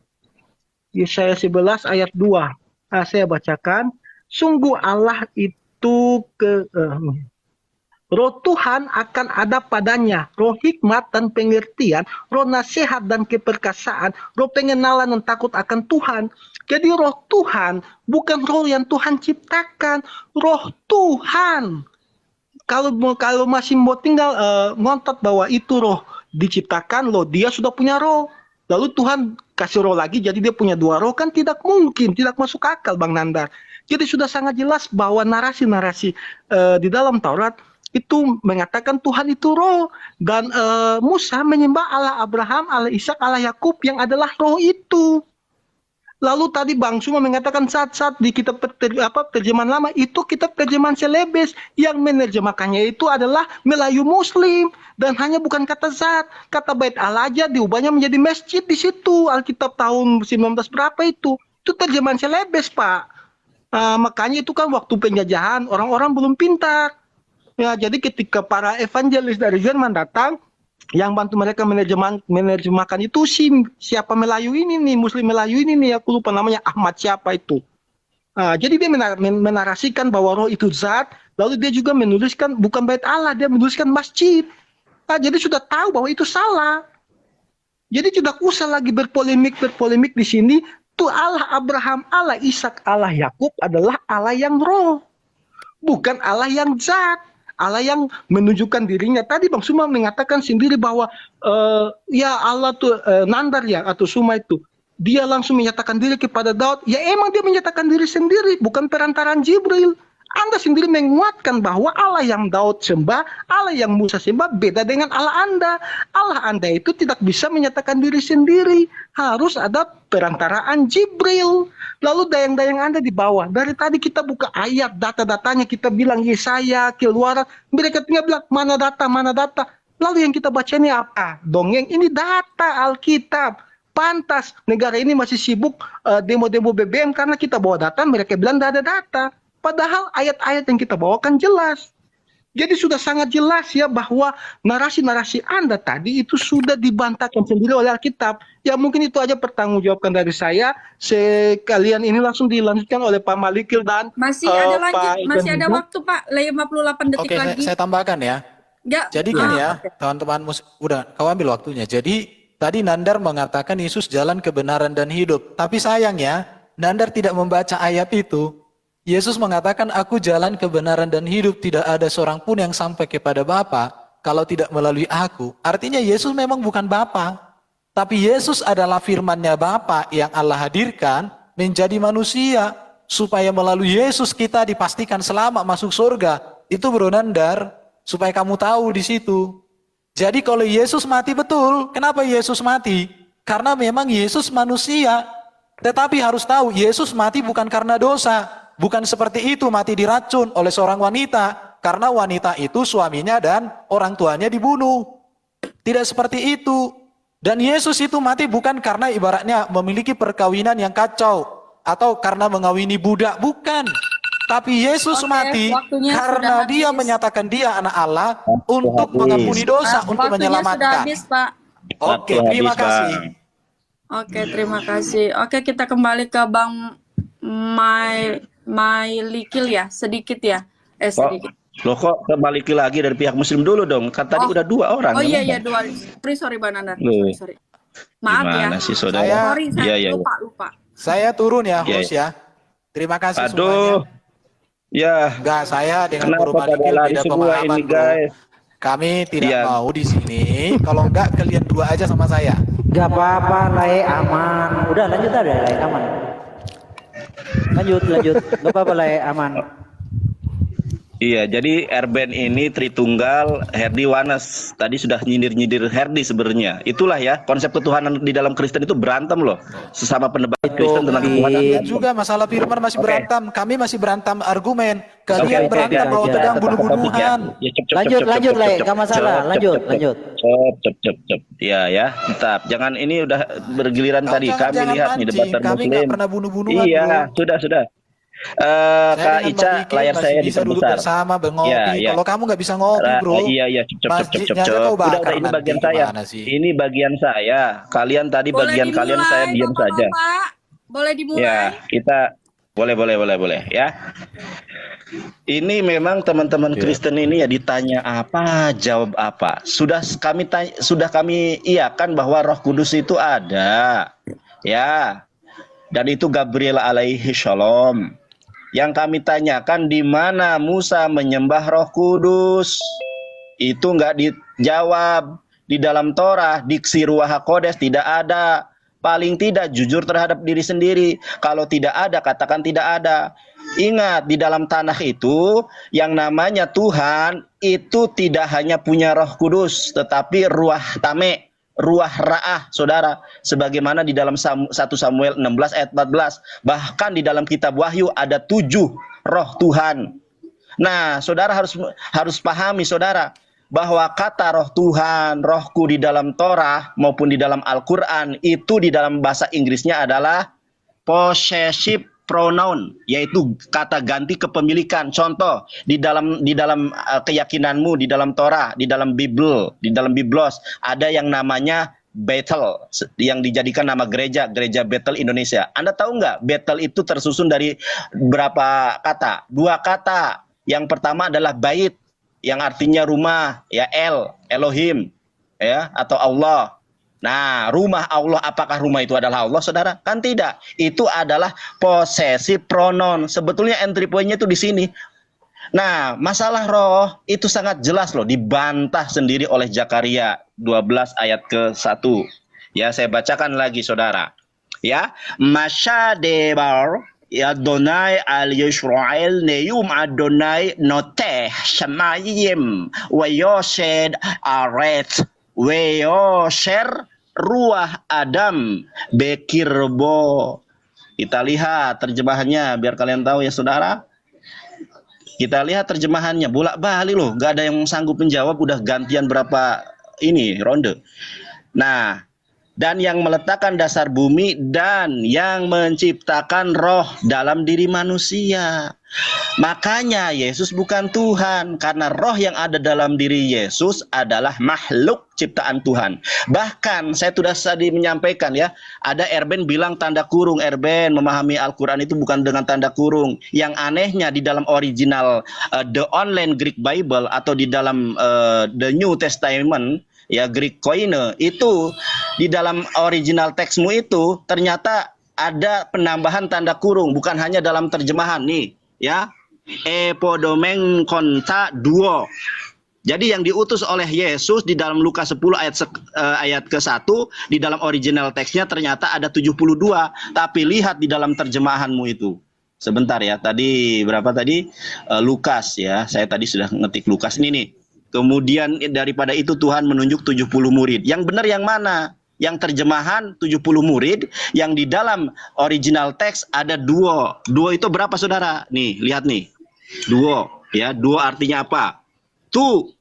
Yesaya 11 ayat 2. Saya bacakan. Sungguh Allah itu roh Tuhan akan ada padanya, roh hikmat dan pengertian, roh nasihat dan keperkasaan, roh pengenalan dan takut akan Tuhan. Jadi roh Tuhan bukan roh yang Tuhan ciptakan, roh Tuhan. Kalau masih mau tinggal ngontot bahwa itu roh diciptakan, loh dia sudah punya roh. Lalu Tuhan kasih roh lagi, jadi dia punya dua roh, kan tidak mungkin, tidak masuk akal Bang Nandar. Jadi sudah sangat jelas bahwa narasi-narasi di dalam Taurat itu mengatakan Tuhan itu roh. Dan Musa menyembah Allah Abraham, Allah Ishak, Allah Yakub yang adalah roh itu. Lalu tadi Bang Suma mengatakan saat-saat di kitab terjemahan lama itu kitab terjemahan Selebes yang menerjemahkannya itu adalah Melayu Muslim dan hanya bukan kata zat, kata bait Allah aja diubahnya menjadi masjid di situ. Alkitab tahun 19 berapa itu terjemahan Selebes Pak. Makanya itu kan waktu penjajahan orang-orang belum pintar. Ya, jadi ketika para evangelis dari Jerman datang, yang bantu mereka menerjemahkan itu siapa Melayu ini nih, Muslim Melayu ini nih, aku lupa namanya, Ahmad siapa itu. Jadi dia menarasikan bahwa roh itu zat, lalu dia juga menuliskan bukan bait Allah, dia menuliskan masjid. Jadi sudah tahu bahwa itu salah. Jadi tidak usah lagi berpolemik di sini. Tuh Allah Abraham, Allah Ishak, Allah Yakub adalah Allah yang roh, bukan Allah yang zat. Allah yang menunjukkan dirinya. Tadi Bang Suma mengatakan sendiri bahwa ya Allah tuh Nandar ya atau Suma itu dia langsung menyatakan diri kepada Daud. Ya emang dia menyatakan diri sendiri, bukan perantaraan Jibril. Anda sendiri menguatkan bahwa Allah yang Daud sembah, Allah yang Musa sembah beda dengan Allah Anda. Allah Anda itu tidak bisa menyatakan diri sendiri. Harus ada perantaraan Jibril. Lalu dayang-dayang Anda di bawah. Dari tadi kita buka ayat, data-datanya kita bilang Yesaya, Keluaran. Mereka tinggal bilang mana data. Lalu yang kita baca ini apa? Dongeng, ini data Alkitab. Pantas negara ini masih sibuk demo-demo BBM karena kita bawa data, mereka bilang tidak ada data. Padahal ayat-ayat yang kita bawakan jelas. Jadi sudah sangat jelas ya bahwa narasi-narasi Anda tadi itu sudah dibantahkan sendiri oleh Alkitab. Ya mungkin itu aja pertanggungjawabkan dari saya. Sekalian ini langsung dilanjutkan oleh Pak Malikil dan masih ada masih ada waktu Pak, 58 detik lagi. Saya tambahkan ya. Jadi gini ya, teman-teman, udah kau ambil waktunya. Jadi tadi Nandar mengatakan Yesus jalan kebenaran dan hidup. Tapi sayangnya Nandar tidak membaca ayat itu. Yesus mengatakan, aku jalan kebenaran dan hidup, tidak ada seorang pun yang sampai kepada Bapa kalau tidak melalui aku. Artinya Yesus memang bukan Bapa, Tapi Yesus adalah firman-Nya Bapa yang Allah hadirkan menjadi manusia supaya melalui Yesus kita dipastikan selamat masuk surga. Itu Bro Nandar, supaya kamu tahu di situ. Jadi kalau Yesus mati betul, kenapa Yesus mati? Karena memang Yesus manusia. Tetapi harus tahu, Yesus mati bukan karena dosa. Bukan seperti itu mati diracun oleh seorang wanita. Karena wanita itu suaminya dan orang tuanya dibunuh. Tidak seperti itu. Dan Yesus itu mati bukan karena ibaratnya memiliki perkawinan yang kacau. Atau karena mengawini budak, bukan. Tapi Yesus mati waktunya karena sudah dia habis. menyatakan dia anak Allah untuk mengampuni dosa, untuk Waktunya sudah menyelamatkan. habis, Pak. Oke, Waktu terima habis, Bang. kasih. Oke, terima kasih. Oke, kita kembali ke Bang Mailikil ya, sedikit ya. Sedikit. Loh kok kembali lagi dari pihak muslim dulu dong? Kan tadi Oh. udah 2 orang. Oh iya kenapa? iya, dua. Sorry Bang Nandar. Loh. Sorry. Maaf Gimana ya. sih saudara? Sorry, Iya, saya iya, lupa. Saya turun ya, Iya, host ya. Terima kasih Aduh, semuanya. ya. Enggak, saya dengan Kenapa Guru pada Malikil lari beda semua pemahaman, ini, Bro. guys? Kami tidak Iya. mau di sini. Kalau enggak kalian dua aja sama saya. Gak apa-apa, Lai aman. Udah lanjut aja, Lai aman. Lanjut. Gak apa-apa, Lai aman. Iya, jadi Erben ini Tritunggal, Herdi Wanes. Tadi sudah nyindir-nyindir Herdi sebenarnya. Itulah ya, konsep ketuhanan di dalam Kristen itu berantem loh. Sesama pendebat Kristen tentang ketuhanan. Kalian juga masalah firman masih Oke. berantem. Kami masih berantem argumen. Kalian Oke, berantem oke, bahwa oke. pedang Tetap bunuh-bunuhan. Ya, Lanjut, Lai, gak masalah. Lanjut. Cep. Ya, tetap. Jangan ini udah bergiliran Kau tadi. jangan Kami lihat nih pancing. debatan Kami Muslim. nggak pernah bunuh-bunuhan, Iya, Bro. sudah. Saya Kak dengan Ica, Bang Diki layar masih saya bisa duduk diperbesar. bersama ngopi. Iya. Kalau kamu nggak bisa ngopi, Bro. Iya, cep. Masjidnya aja kau Udah, bakar ini nanti. bagian saya. Gimana sih? Ini bagian saya. Kalian tadi Boleh bagian kalian, saya dimulai, diam saja. Bapak-bapak. Boleh dimulai. Ya, kita boleh ya. Ini memang teman-teman Kristen ini ya ditanya apa, jawab apa. Sudah kami iakan bahwa Roh Kudus itu ada. Ya. Dan itu Gabriel alaihi shalom. Yang kami tanyakan di mana Musa menyembah Roh Kudus. Itu enggak dijawab. Di dalam Torah, diksi Ruach HaKodes tidak ada. Paling tidak jujur terhadap diri sendiri. Kalau tidak ada, katakan tidak ada. Ingat, di dalam tanah itu yang namanya Tuhan itu tidak hanya punya Roh Kudus, tetapi Ruach Tame, Ruach Ra'ah, saudara. Sebagaimana di dalam 1 Samuel 16 ayat 14. Bahkan di dalam kitab Wahyu ada 7 roh Tuhan. Nah, saudara harus pahami, saudara, bahwa kata roh Tuhan, rohku di dalam Torah maupun di dalam Al-Quran itu di dalam bahasa Inggrisnya adalah possessive pronoun, yaitu kata ganti kepemilikan. Contoh di dalam keyakinanmu, di dalam Torah, di dalam Bible, di dalam Biblos ada yang namanya Bethel yang dijadikan nama gereja Bethel Indonesia. Anda tahu nggak Bethel itu tersusun dari berapa kata? 2 kata. Yang pertama adalah bait yang artinya rumah, ya Elohim, ya, atau Allah. Nah, rumah Allah, apakah rumah itu adalah Allah, saudara? Kan tidak. Itu adalah possessive pronoun. Sebetulnya entry point-nya itu di sini. Nah, masalah roh itu sangat jelas loh, dibantah sendiri oleh Zakaria 12 ayat ke-1. Ya, saya bacakan lagi, saudara. Ya, Mashadebar ya Adonai al Yisrael neyum Adonai noteh shamayim wa yoshed aret wa yosher ruah Adam bekirbo. Kita lihat terjemahannya biar kalian tahu ya, saudara. Kita lihat terjemahannya, bolak-balik loh, gak ada yang sanggup menjawab, udah gantian berapa ini ronde. Nah, dan yang meletakkan dasar bumi dan yang menciptakan roh dalam diri manusia. Makanya Yesus bukan Tuhan, karena roh yang ada dalam diri Yesus adalah makhluk ciptaan Tuhan. Bahkan saya sudah tadi menyampaikan ya, ada Erben bilang tanda kurung. Erben memahami Al-Quran itu bukan dengan tanda kurung. Yang anehnya di dalam original The Online Greek Bible atau di dalam The New Testament, ya Greek Koine, itu di dalam original teksmu itu ternyata ada penambahan tanda kurung, bukan hanya dalam terjemahan nih, ya. Epodomeng konta duo. Jadi yang diutus oleh Yesus di dalam Lukas 10 ayat ke-1 di dalam original teksnya ternyata ada 72, tapi lihat di dalam terjemahanmu itu. Sebentar ya, tadi berapa tadi? Lukas ya. Saya tadi sudah ngetik Lukas ini nih. Kemudian daripada itu Tuhan menunjuk 70 murid. Yang benar yang mana? Yang terjemahan 70 murid, yang di dalam original teks ada duo. Duo itu berapa saudara? Nih, lihat nih. Duo ya, duo artinya apa? Tuh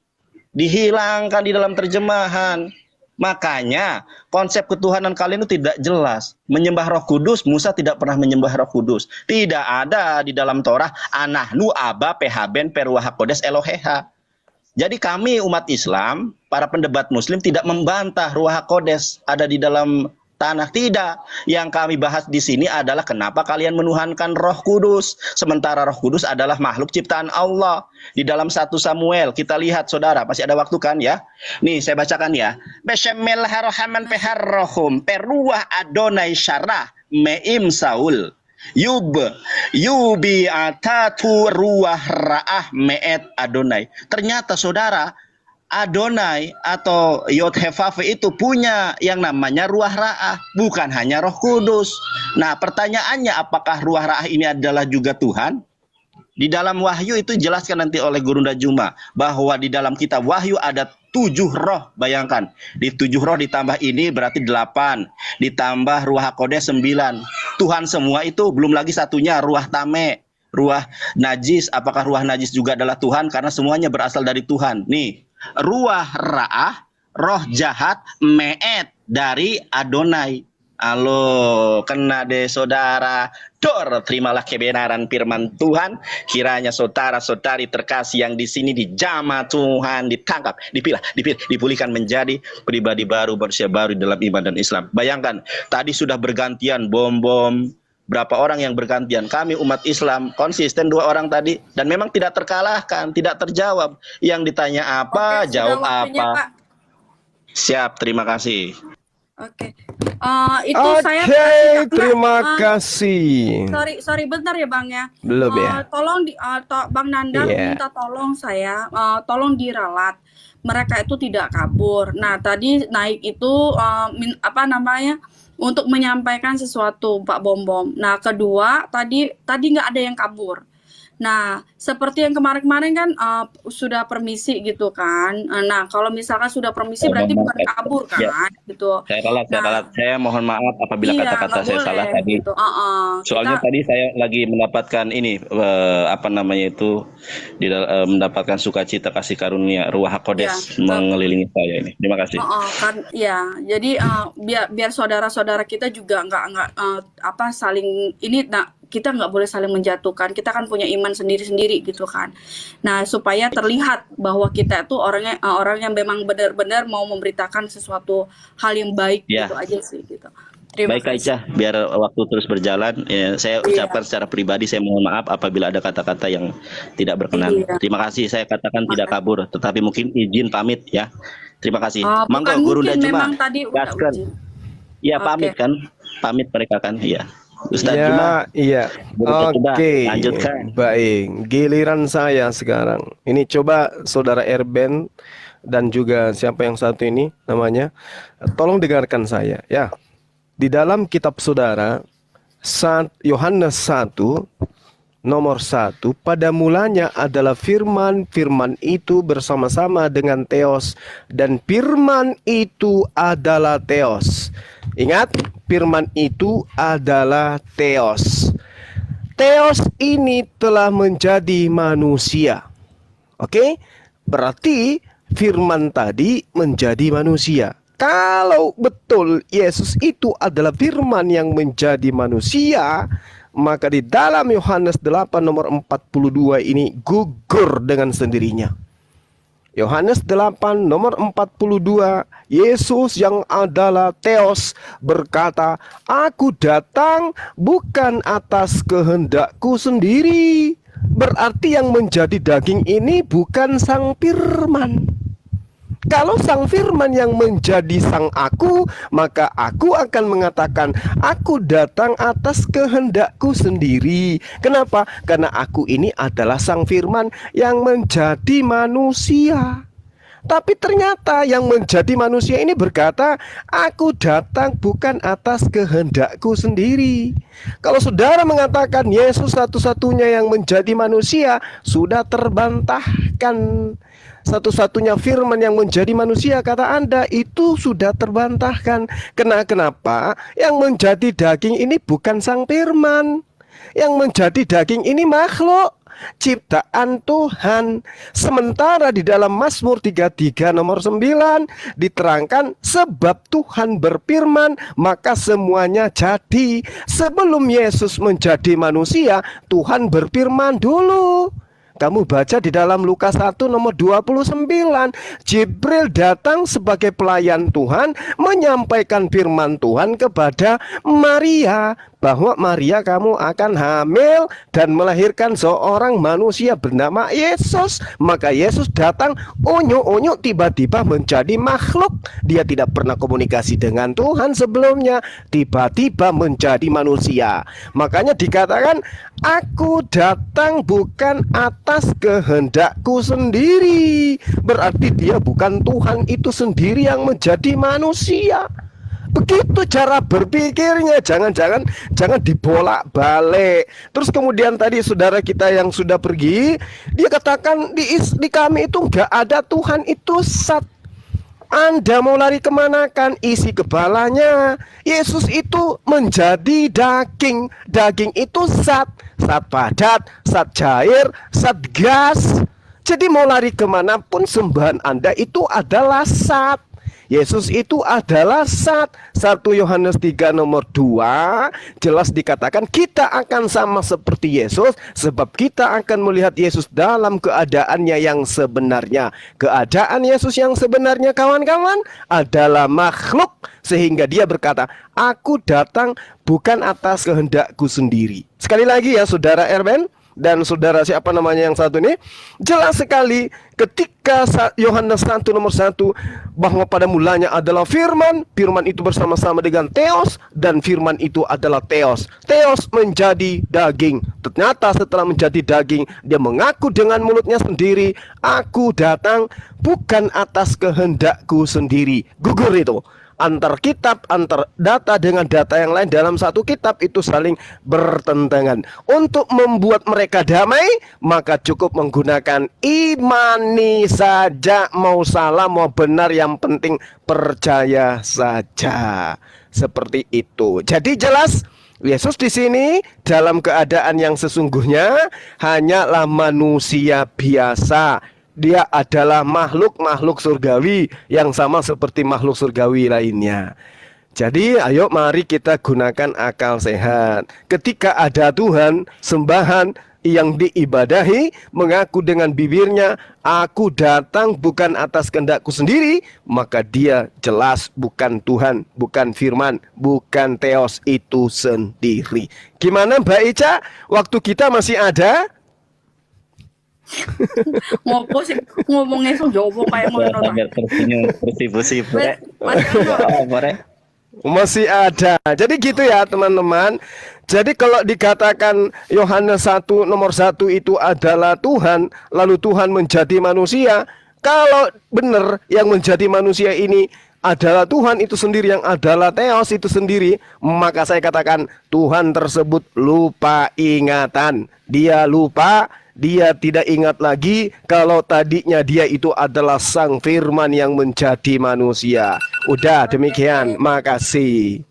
dihilangkan di dalam terjemahan. Makanya konsep ketuhanan kalian itu tidak jelas. Menyembah Roh Kudus, Musa tidak pernah menyembah Roh Kudus. Tidak ada di dalam Torah anahnu aba pehben peruah kodes eloheha. Jadi kami umat Islam, para pendebat Muslim tidak membantah Ruah Kodes ada di dalam tanah, tidak. Yang kami bahas di sini adalah kenapa kalian menuhankan Roh Kudus, sementara Roh Kudus adalah makhluk ciptaan Allah. Di dalam 1 Samuel kita lihat saudara, masih ada waktu kan ya? Nih saya bacakan ya. Bismillahirrahmanirrahim peharrohum peruah Adonai syarah meim Saul. Yubi atatu ruah ra'ah me'et Adonai. Ternyata saudara, Adonai atau Yod-Heh-Vav itu punya yang namanya ruah ra'ah, bukan hanya Roh Kudus. Nah pertanyaannya, apakah ruah ra'ah ini adalah juga Tuhan? Di dalam Wahyu itu jelaskan nanti oleh Gurunda Juma bahwa di dalam kitab Wahyu ada 7 roh. Bayangkan, di 7 roh ditambah ini berarti 8, ditambah Ruah HaKodes 9. Tuhan semua itu, belum lagi satunya Ruah Tame, Ruah Najis. Apakah Ruah Najis juga adalah Tuhan? Karena semuanya berasal dari Tuhan. Nih, Ruah Ra'ah, roh jahat, Me'et dari Adonai. Halo, kena deh saudara. Dor, terimalah kebenaran firman Tuhan. Kiranya saudara-saudari terkasih yang di sini dijamah Tuhan, ditangkap, dipilah, dipulihkan menjadi pribadi baru, manusia baru dalam iman dan Islam. Bayangkan, tadi sudah bergantian bom-bom. Berapa orang yang bergantian? Kami umat Islam konsisten 2 orang tadi, dan memang tidak terkalahkan, tidak terjawab. Yang ditanya apa, Oke, jawab sudah waktunya, apa. Pak. Siap, terima kasih. Oke. Itu saya Oke, terima kasih. sorry bentar ya Bang ya. Belum ya? Tolong Bang Nandar Iya. minta tolong saya, tolong diralat. Mereka itu tidak kabur. Nah, tadi naik itu apa namanya? Untuk menyampaikan sesuatu Pak Bom. Nah, kedua tadi nggak ada yang kabur. Nah, seperti yang kemarin-kemarin kan sudah permisi gitu kan. Nah, kalau misalkan sudah permisi berarti bukan kabur kan, Ya. gitu. Saya ralat. Saya mohon maaf apabila Iya, kata-kata nggak saya boleh, salah tadi. gitu. Soalnya Kita, tadi saya lagi mendapatkan ini apa namanya itu mendapatkan sukacita kasih karunia Ruah HaKodes Iya. mengelilingi saya ini. Terima kasih. kan, ya. Jadi biar saudara-saudara kita juga nggak apa saling ini. Nah, kita nggak boleh saling menjatuhkan. Kita kan punya iman sendiri-sendiri gitu kan. Nah, supaya terlihat bahwa kita itu orang yang memang benar-benar mau memberitakan sesuatu hal yang baik, Ya. gitu aja sih gitu. Terima Baik Kak kasih. Ica, biar waktu terus berjalan, ya, saya ucapkan secara pribadi saya mohon maaf apabila ada kata-kata yang tidak berkenan. Iya. Terima kasih, saya katakan tidak kabur, tetapi mungkin izin pamit ya. Terima kasih. Monggo Bukan Guru mungkin, Juma. memang tadi udah Gaskan. uji. Iya, Oke. pamit kan? Pamit mereka kan? Iya. Ustaz Juma. Iya. Guru Juma, Oke. lanjutkan. Baik, giliran saya sekarang. Ini coba saudara Erben dan juga siapa yang satu ini namanya, tolong dengarkan saya ya. Di dalam kitab saudara Yohanes 1 nomor 1, pada mulanya adalah firman, firman itu bersama-sama dengan Theos, dan firman itu adalah Theos. Ingat, firman itu adalah Theos. Theos ini telah menjadi manusia. Oke? Berarti firman tadi menjadi manusia. Kalau betul Yesus itu adalah firman yang menjadi manusia, maka di dalam Yohanes 8 nomor 42 ini gugur dengan sendirinya. Yohanes 8 nomor 42, Yesus yang adalah Theos berkata, "Aku datang bukan atas kehendakku sendiri." Berarti yang menjadi daging ini bukan sang firman. Kalau sang firman yang menjadi sang aku, maka aku akan mengatakan, aku datang atas kehendakku sendiri. Kenapa? Karena aku ini adalah sang firman yang menjadi manusia. Tapi ternyata yang menjadi manusia ini berkata, aku datang bukan atas kehendakku sendiri. Kalau saudara mengatakan Yesus satu-satunya yang menjadi manusia, sudah terbantahkan. Satu-satunya firman yang menjadi manusia, kata Anda, itu sudah terbantahkan. Kenapa? Yang menjadi daging ini bukan sang firman. Yang menjadi daging ini makhluk ciptaan Tuhan. Sementara di dalam Mazmur 33 nomor 9 diterangkan, sebab Tuhan berfirman maka semuanya jadi. Sebelum Yesus menjadi manusia, Tuhan berfirman dulu. Kamu baca di dalam Lukas 1 nomor 29, Jibril datang sebagai pelayan Tuhan menyampaikan firman Tuhan kepada Maria, bahwa Maria, kamu akan hamil dan melahirkan seorang manusia bernama Yesus. Maka Yesus datang unyu-unyu tiba-tiba menjadi makhluk. Dia tidak pernah komunikasi dengan Tuhan sebelumnya, tiba-tiba menjadi manusia. Makanya dikatakan, aku datang bukan atas kehendakku sendiri. Berarti dia bukan Tuhan itu sendiri yang menjadi manusia. Begitu cara berpikirnya, jangan dibolak-balik. Terus kemudian tadi saudara kita yang sudah pergi, dia katakan di kami itu nggak ada Tuhan itu sat. Anda mau lari kemana kan? Isi kepalanya. Yesus itu menjadi daging. Daging itu zat padat, zat cair, zat gas. Jadi mau lari kemanapun sembahan Anda itu adalah zat. Yesus itu adalah zat. 1 Yohanes 3 nomor 2 jelas dikatakan kita akan sama seperti Yesus, sebab kita akan melihat Yesus dalam keadaannya yang sebenarnya. Keadaan Yesus yang sebenarnya, kawan-kawan, adalah makhluk. Sehingga dia berkata, aku datang bukan atas kehendakku sendiri. Sekali lagi ya saudara Erben dan saudara siapa namanya yang satu ini, jelas sekali ketika Yohanes 1 nomor 1 bahwa pada mulanya adalah firman, firman itu bersama-sama dengan Theos, dan firman itu adalah Theos. Theos menjadi daging. Ternyata setelah menjadi daging, dia mengaku dengan mulutnya sendiri, aku datang bukan atas kehendakku sendiri. Gugur itu. Antar kitab, antar data dengan data yang lain dalam satu kitab itu saling bertentangan. Untuk membuat mereka damai, maka cukup menggunakan imani saja. Mau salah, mau benar, yang penting percaya saja. Seperti itu. Jadi jelas, Yesus di sini dalam keadaan yang sesungguhnya hanyalah manusia biasa. Dia adalah makhluk surgawi yang sama seperti makhluk surgawi lainnya. Jadi ayo mari kita gunakan akal sehat. Ketika ada Tuhan, sembahan yang diibadahi, mengaku dengan bibirnya, aku datang bukan atas kehendakku sendiri, maka dia jelas bukan Tuhan, bukan firman, bukan Theos itu sendiri. Gimana Mbak Ica? Waktu kita masih ada? Ngopo sih ngomongnya so jowo kayak ngono ta. Tersenyum bersih-bersih. Masih ada. Jadi gitu ya teman-teman. Jadi kalau dikatakan Yohanes 1 nomor 1 itu adalah Tuhan, lalu Tuhan menjadi manusia, kalau benar yang menjadi manusia ini adalah Tuhan itu sendiri, yang adalah Theos itu sendiri, maka saya katakan Tuhan tersebut lupa ingatan. Dia lupa. Dia tidak ingat lagi kalau tadinya dia itu adalah sang firman yang menjadi manusia. Udah demikian, makasih.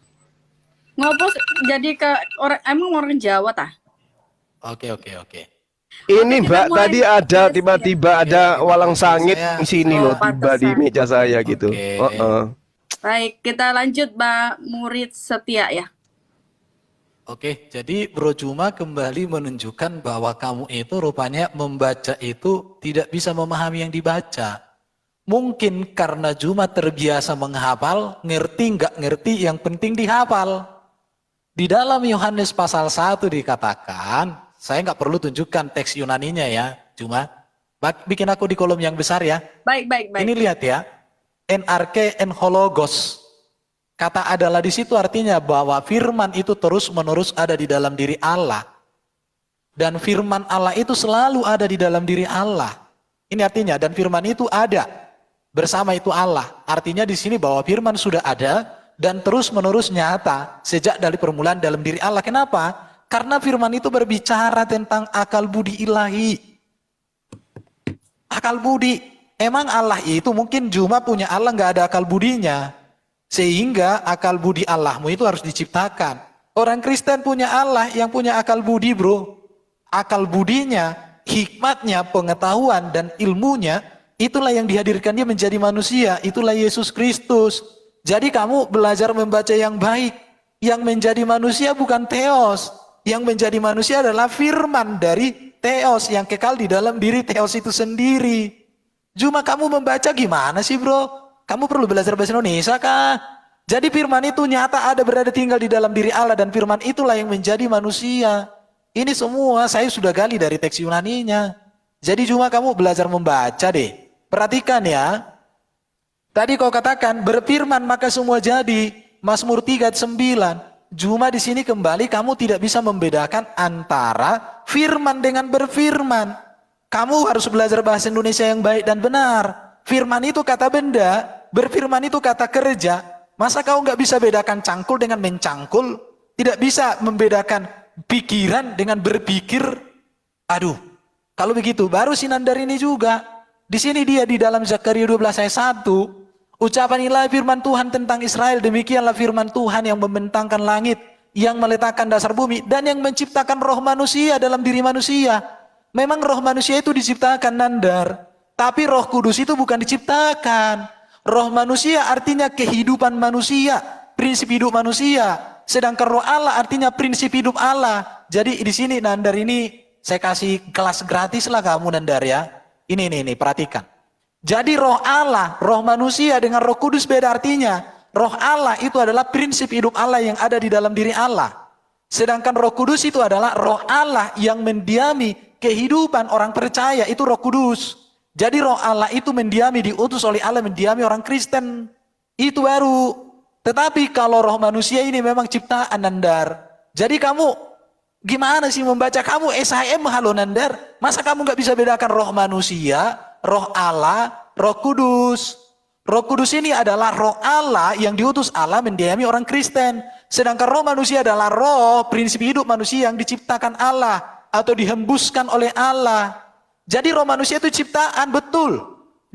Ngopo jadi ke orang, emang orang Jawa tah? Oke. Ini Oke, Mbak kita mulai. tadi ada tiba-tiba ada walang sangit di sini loh, tiba di pantesan. meja saya gitu. Oke. Baik, kita lanjut Mbak Murid Setia ya. Oke, jadi Bro Juma kembali menunjukkan bahwa kamu itu rupanya membaca itu tidak bisa memahami yang dibaca. Mungkin karena Juma terbiasa menghafal, ngerti nggak ngerti, yang penting dihafal. Di dalam Yohanes pasal 1 dikatakan, saya nggak perlu tunjukkan teks Yunaninya ya, Juma. Bikin aku di kolom yang besar ya. Baik. Ini lihat ya, NRK en hologos. Kata adalah di situ artinya bahwa firman itu terus-menerus ada di dalam diri Allah. Dan firman Allah itu selalu ada di dalam diri Allah. Ini artinya, dan firman itu ada. Bersama itu Allah. Artinya di sini bahwa firman sudah ada dan terus-menerus nyata sejak dari permulaan dalam diri Allah. Kenapa? Karena firman itu berbicara tentang akal budi ilahi. Akal budi. Emang Allah itu mungkin cuma punya Allah nggak ada akal budinya. Sehingga akal budi Allahmu itu harus diciptakan. Orang Kristen punya Allah yang punya akal budi, bro. Akal budinya, hikmatnya, pengetahuan dan ilmunya, itulah yang dihadirkan dia menjadi manusia. Itulah Yesus Kristus. Jadi kamu belajar membaca yang baik. Yang menjadi manusia bukan theos. Yang menjadi manusia adalah firman dari theos yang kekal di dalam diri theos itu sendiri. Cuma kamu membaca gimana sih, bro? Kamu perlu belajar bahasa Indonesia kah? Jadi firman itu nyata ada berada tinggal di dalam diri Allah dan firman itulah yang menjadi manusia. Ini semua saya sudah gali dari teks Yunaninya. Jadi cuma kamu belajar membaca deh. Perhatikan ya. Tadi kau katakan berfirman maka semua jadi. Mazmur 3:9. Cuma di sini kembali kamu tidak bisa membedakan antara firman dengan berfirman. Kamu harus belajar bahasa Indonesia yang baik dan benar. Firman itu kata benda, berfirman itu kata kerja. Masa kau nggak bisa bedakan cangkul dengan mencangkul? Tidak bisa membedakan pikiran dengan berpikir? Aduh, kalau begitu baru Sinandar ini juga. Di sini dia di dalam Zakaria 12 ayat 1. Ucapan ilahi firman Tuhan tentang Israel, demikianlah firman Tuhan yang membentangkan langit, yang meletakkan dasar bumi, dan yang menciptakan roh manusia dalam diri manusia. Memang roh manusia itu diciptakan, Nandar. Tapi Roh Kudus itu bukan diciptakan. Roh manusia artinya kehidupan manusia, prinsip hidup manusia. Sedangkan Roh Allah artinya prinsip hidup Allah. Jadi di sini Nandar ini saya kasih kelas gratis lah kamu Nandar ya. Ini perhatikan. Jadi Roh Allah, Roh manusia dengan Roh Kudus beda artinya. Roh Allah itu adalah prinsip hidup Allah yang ada di dalam diri Allah. Sedangkan Roh Kudus itu adalah Roh Allah yang mendiami kehidupan orang percaya, itu Roh Kudus. Jadi roh Allah itu mendiami, diutus oleh Allah mendiami orang Kristen. Itu baru. Tetapi kalau roh manusia ini memang ciptaan Nandar. Jadi kamu gimana sih membaca? Kamu SHM halo Nandar. Masa kamu gak bisa bedakan roh manusia, roh Allah, roh kudus. Roh kudus ini adalah roh Allah yang diutus Allah mendiami orang Kristen. Sedangkan roh manusia adalah roh prinsip hidup manusia yang diciptakan Allah atau dihembuskan oleh Allah. Jadi roh manusia itu ciptaan, betul.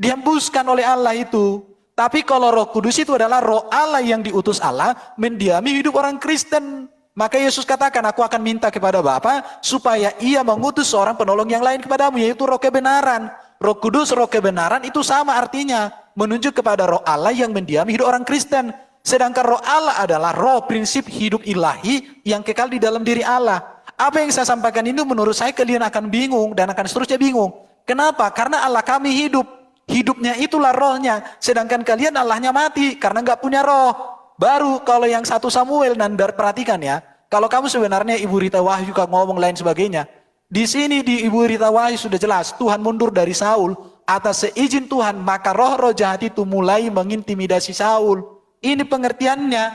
Dihembuskan oleh Allah itu. Tapi kalau Roh Kudus itu adalah roh Allah yang diutus Allah mendiami hidup orang Kristen. Maka Yesus katakan, aku akan minta kepada Bapa supaya ia mengutus seorang penolong yang lain kepadamu, yaitu roh kebenaran. Roh Kudus, roh kebenaran itu sama artinya. Menunjuk kepada roh Allah yang mendiami hidup orang Kristen. Sedangkan roh Allah adalah roh prinsip hidup ilahi yang kekal di dalam diri Allah. Apa yang saya sampaikan ini menurut saya kalian akan bingung dan akan seterusnya bingung. Kenapa? Karena Allah kami hidup. Hidupnya itulah rohnya. Sedangkan kalian Allahnya mati karena nggak punya roh. Baru kalau yang 1 Samuel Nandar perhatikan ya. Kalau kamu sebenarnya Ibu Rita Wahyu juga ngomong lain sebagainya. Di sini di Ibu Rita Wahyu sudah jelas. Tuhan mundur dari Saul. Atas seizin Tuhan maka roh-roh jahat itu mulai mengintimidasi Saul. Ini pengertiannya.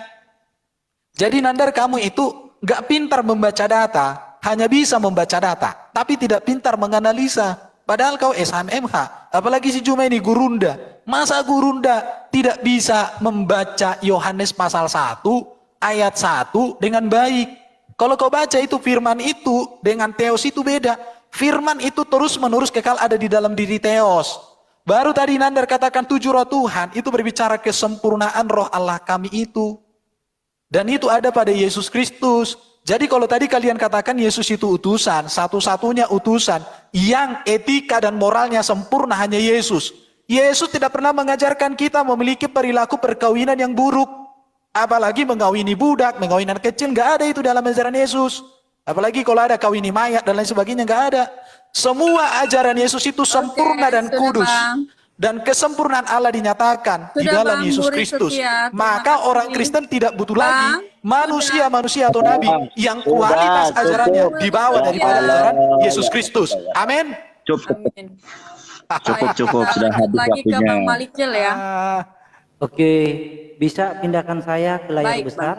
Jadi Nandar kamu itu gak pintar membaca data, hanya bisa membaca data, tapi tidak pintar menganalisa. Padahal kau SHMH, apalagi si Juma ini Gurunda. Masa Gurunda tidak bisa membaca Yohanes pasal 1, ayat 1 dengan baik? Kalau kau baca itu firman itu dengan theos itu beda. Firman itu terus menerus kekal ada di dalam diri theos. Baru tadi Nandar katakan 7 roh Tuhan, itu berbicara kesempurnaan roh Allah kami itu. Dan itu ada pada Yesus Kristus. Jadi kalau tadi kalian katakan Yesus itu utusan, satu-satunya utusan yang etika dan moralnya sempurna hanya Yesus. Yesus tidak pernah mengajarkan kita memiliki perilaku perkawinan yang buruk. Apalagi mengawini budak, mengawini anak kecil, nggak ada itu dalam ajaran Yesus. Apalagi kalau ada kawini mayat dan lain sebagainya, nggak ada. Semua ajaran Yesus itu sempurna dan kudus. Bang. Dan kesempurnaan Allah dinyatakan di Sudah, dalam Bang Yesus Muri Kristus. Setia. Maka Terima orang kasih. Kristen tidak butuh Bang, lagi manusia-manusia atau nabi yang kualitas ajarannya di bawah daripada ajaran Yesus Kristus. Amin. Cukup, Amin. cukup. Sudah habis Lagi ke waktunya. Bang Malikil ya. Oke, bisa pindahkan saya ke layar Baik, besar?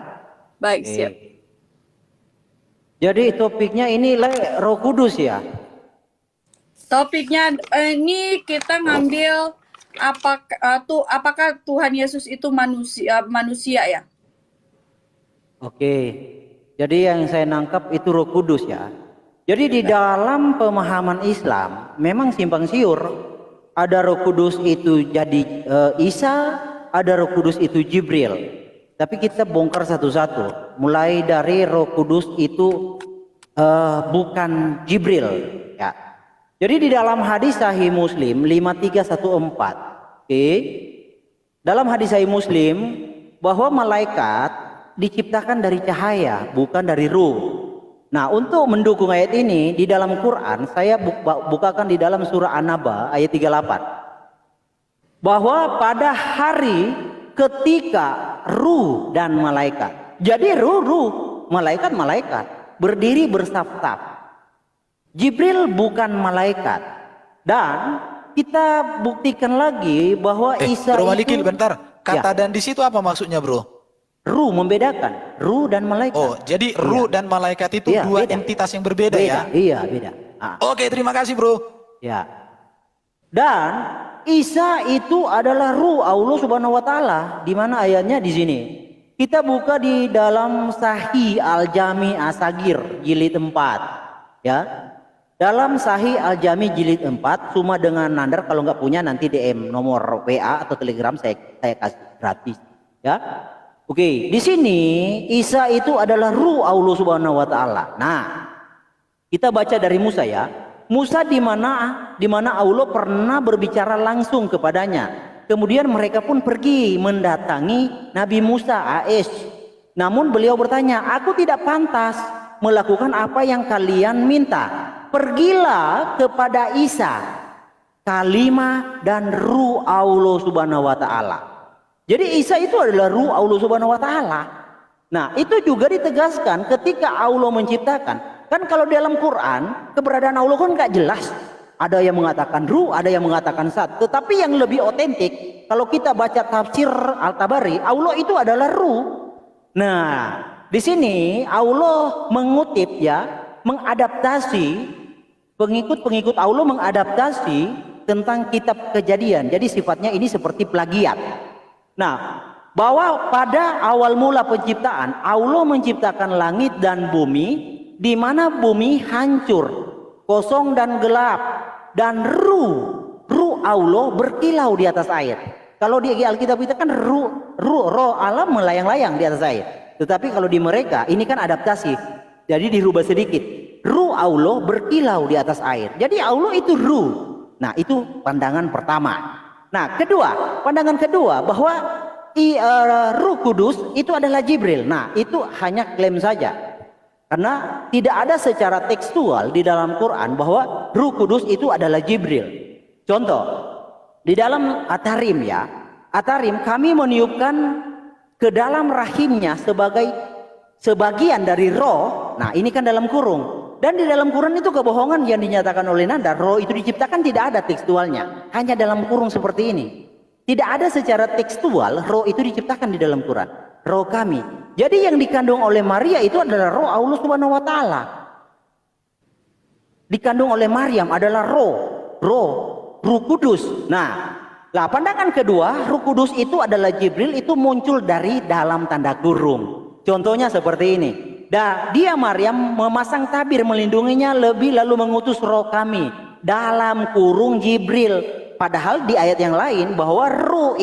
Baik, Oke. siap. Jadi topiknya ini Roh Kudus ya? Topiknya ini kita ngambil apakah Tuhan Yesus itu manusia ya? Oke. Jadi yang saya nangkap itu Roh Kudus ya. Jadi di dalam pemahaman Islam memang simpang siur. Ada Roh Kudus itu jadi Isa, ada Roh Kudus itu Jibril. Tapi kita bongkar satu-satu. Mulai dari Roh Kudus itu bukan Jibril ya. Jadi di dalam hadis Sahih Muslim 5314, oke. Dalam hadis Sahih Muslim bahwa malaikat diciptakan dari cahaya, bukan dari ruh. Nah, untuk mendukung ayat ini di dalam Quran, saya bukakan di dalam surah An-Naba ayat 38. Bahwa pada hari ketika ruh dan malaikat. Jadi ruh, malaikat berdiri bersaf-saf. Jibril bukan malaikat. Dan kita buktikan lagi bahwa Isa Bro itu Malikil, bentar. Kata dan di situ apa maksudnya, Bro? ruh membedakan, ruh dan malaikat. Oh, jadi ruh dan malaikat itu dua beda. entitas yang berbeda ya? Iya, beda. Oke, terima kasih, Bro. Ya. Dan Isa itu adalah ruh Allah Subhanahu wa taala. Di mana ayatnya di sini? Kita buka di dalam Sahih Al-Jami As-Sagir jilid 4. Ya. Dalam Sahih Al-Jami jilid 4, cuma dengan Nandar, kalau nggak punya nanti DM nomor WA atau Telegram saya kasih gratis. Ya. Oke, di sini Isa itu adalah ruh Allah Subhanahu wa taala. Nah, kita baca dari Musa ya. Musa di mana Allah pernah berbicara langsung kepadanya. Kemudian mereka pun pergi mendatangi Nabi Musa AS. Namun beliau bertanya, "Aku tidak pantas melakukan apa yang kalian minta. Pergilah kepada Isa, kalimah dan ruh Allah Subhanahu wa taala." Jadi Isa itu adalah ruh Allah Subhanahu wa taala. Nah, itu juga ditegaskan ketika Allah menciptakan. Kan kalau dalam Quran, keberadaan Allah kan nggak jelas. Ada yang mengatakan ruh, ada yang mengatakan zat. Tetapi yang lebih otentik, kalau kita baca tafsir Al-Tabari, Allah itu adalah ruh. Nah, di sini Allah mengutip ya, mengadaptasi pengikut-pengikut Allah mengadaptasi tentang kitab Kejadian. Jadi sifatnya ini seperti plagiat. Nah, bahwa pada awal mula penciptaan Allah menciptakan langit dan bumi, di mana bumi hancur, kosong dan gelap, dan ruh Allah berkilau di atas air. Kalau di Alkitab itu kan roh alam melayang-layang di atas air. Tetapi kalau di mereka ini kan adaptasi, jadi dirubah sedikit. Ruh Allah berkilau di atas air. Jadi Allah itu ruh. Nah, itu pandangan pertama. Nah, pandangan kedua bahwa Ruh Kudus itu adalah Jibril. Nah, itu hanya klaim saja. Karena tidak ada secara tekstual di dalam Quran bahwa Ruh Kudus itu adalah Jibril. Contoh, di dalam At-Tahrim ya. At-Tahrim kami meniupkan ke dalam rahimnya sebagai sebagian dari roh. Nah, ini kan dalam kurung. Dan di dalam Quran itu kebohongan yang dinyatakan oleh Nanda. Roh itu diciptakan tidak ada tekstualnya. Hanya dalam kurung seperti ini. Tidak ada secara tekstual roh itu diciptakan di dalam Quran. Roh kami. Jadi yang dikandung oleh Maria itu adalah roh Allah Subhanahu wa taala. Dikandung oleh Maryam adalah Ruh Kudus. Nah, pandangan kedua, Ruh Kudus itu adalah Jibril, itu muncul dari dalam tanda kurung. Contohnya seperti ini. Dia Maryam memasang tabir melindunginya, lalu mengutus roh kami dalam kurung Jibril. Padahal di ayat yang lain bahwa ruh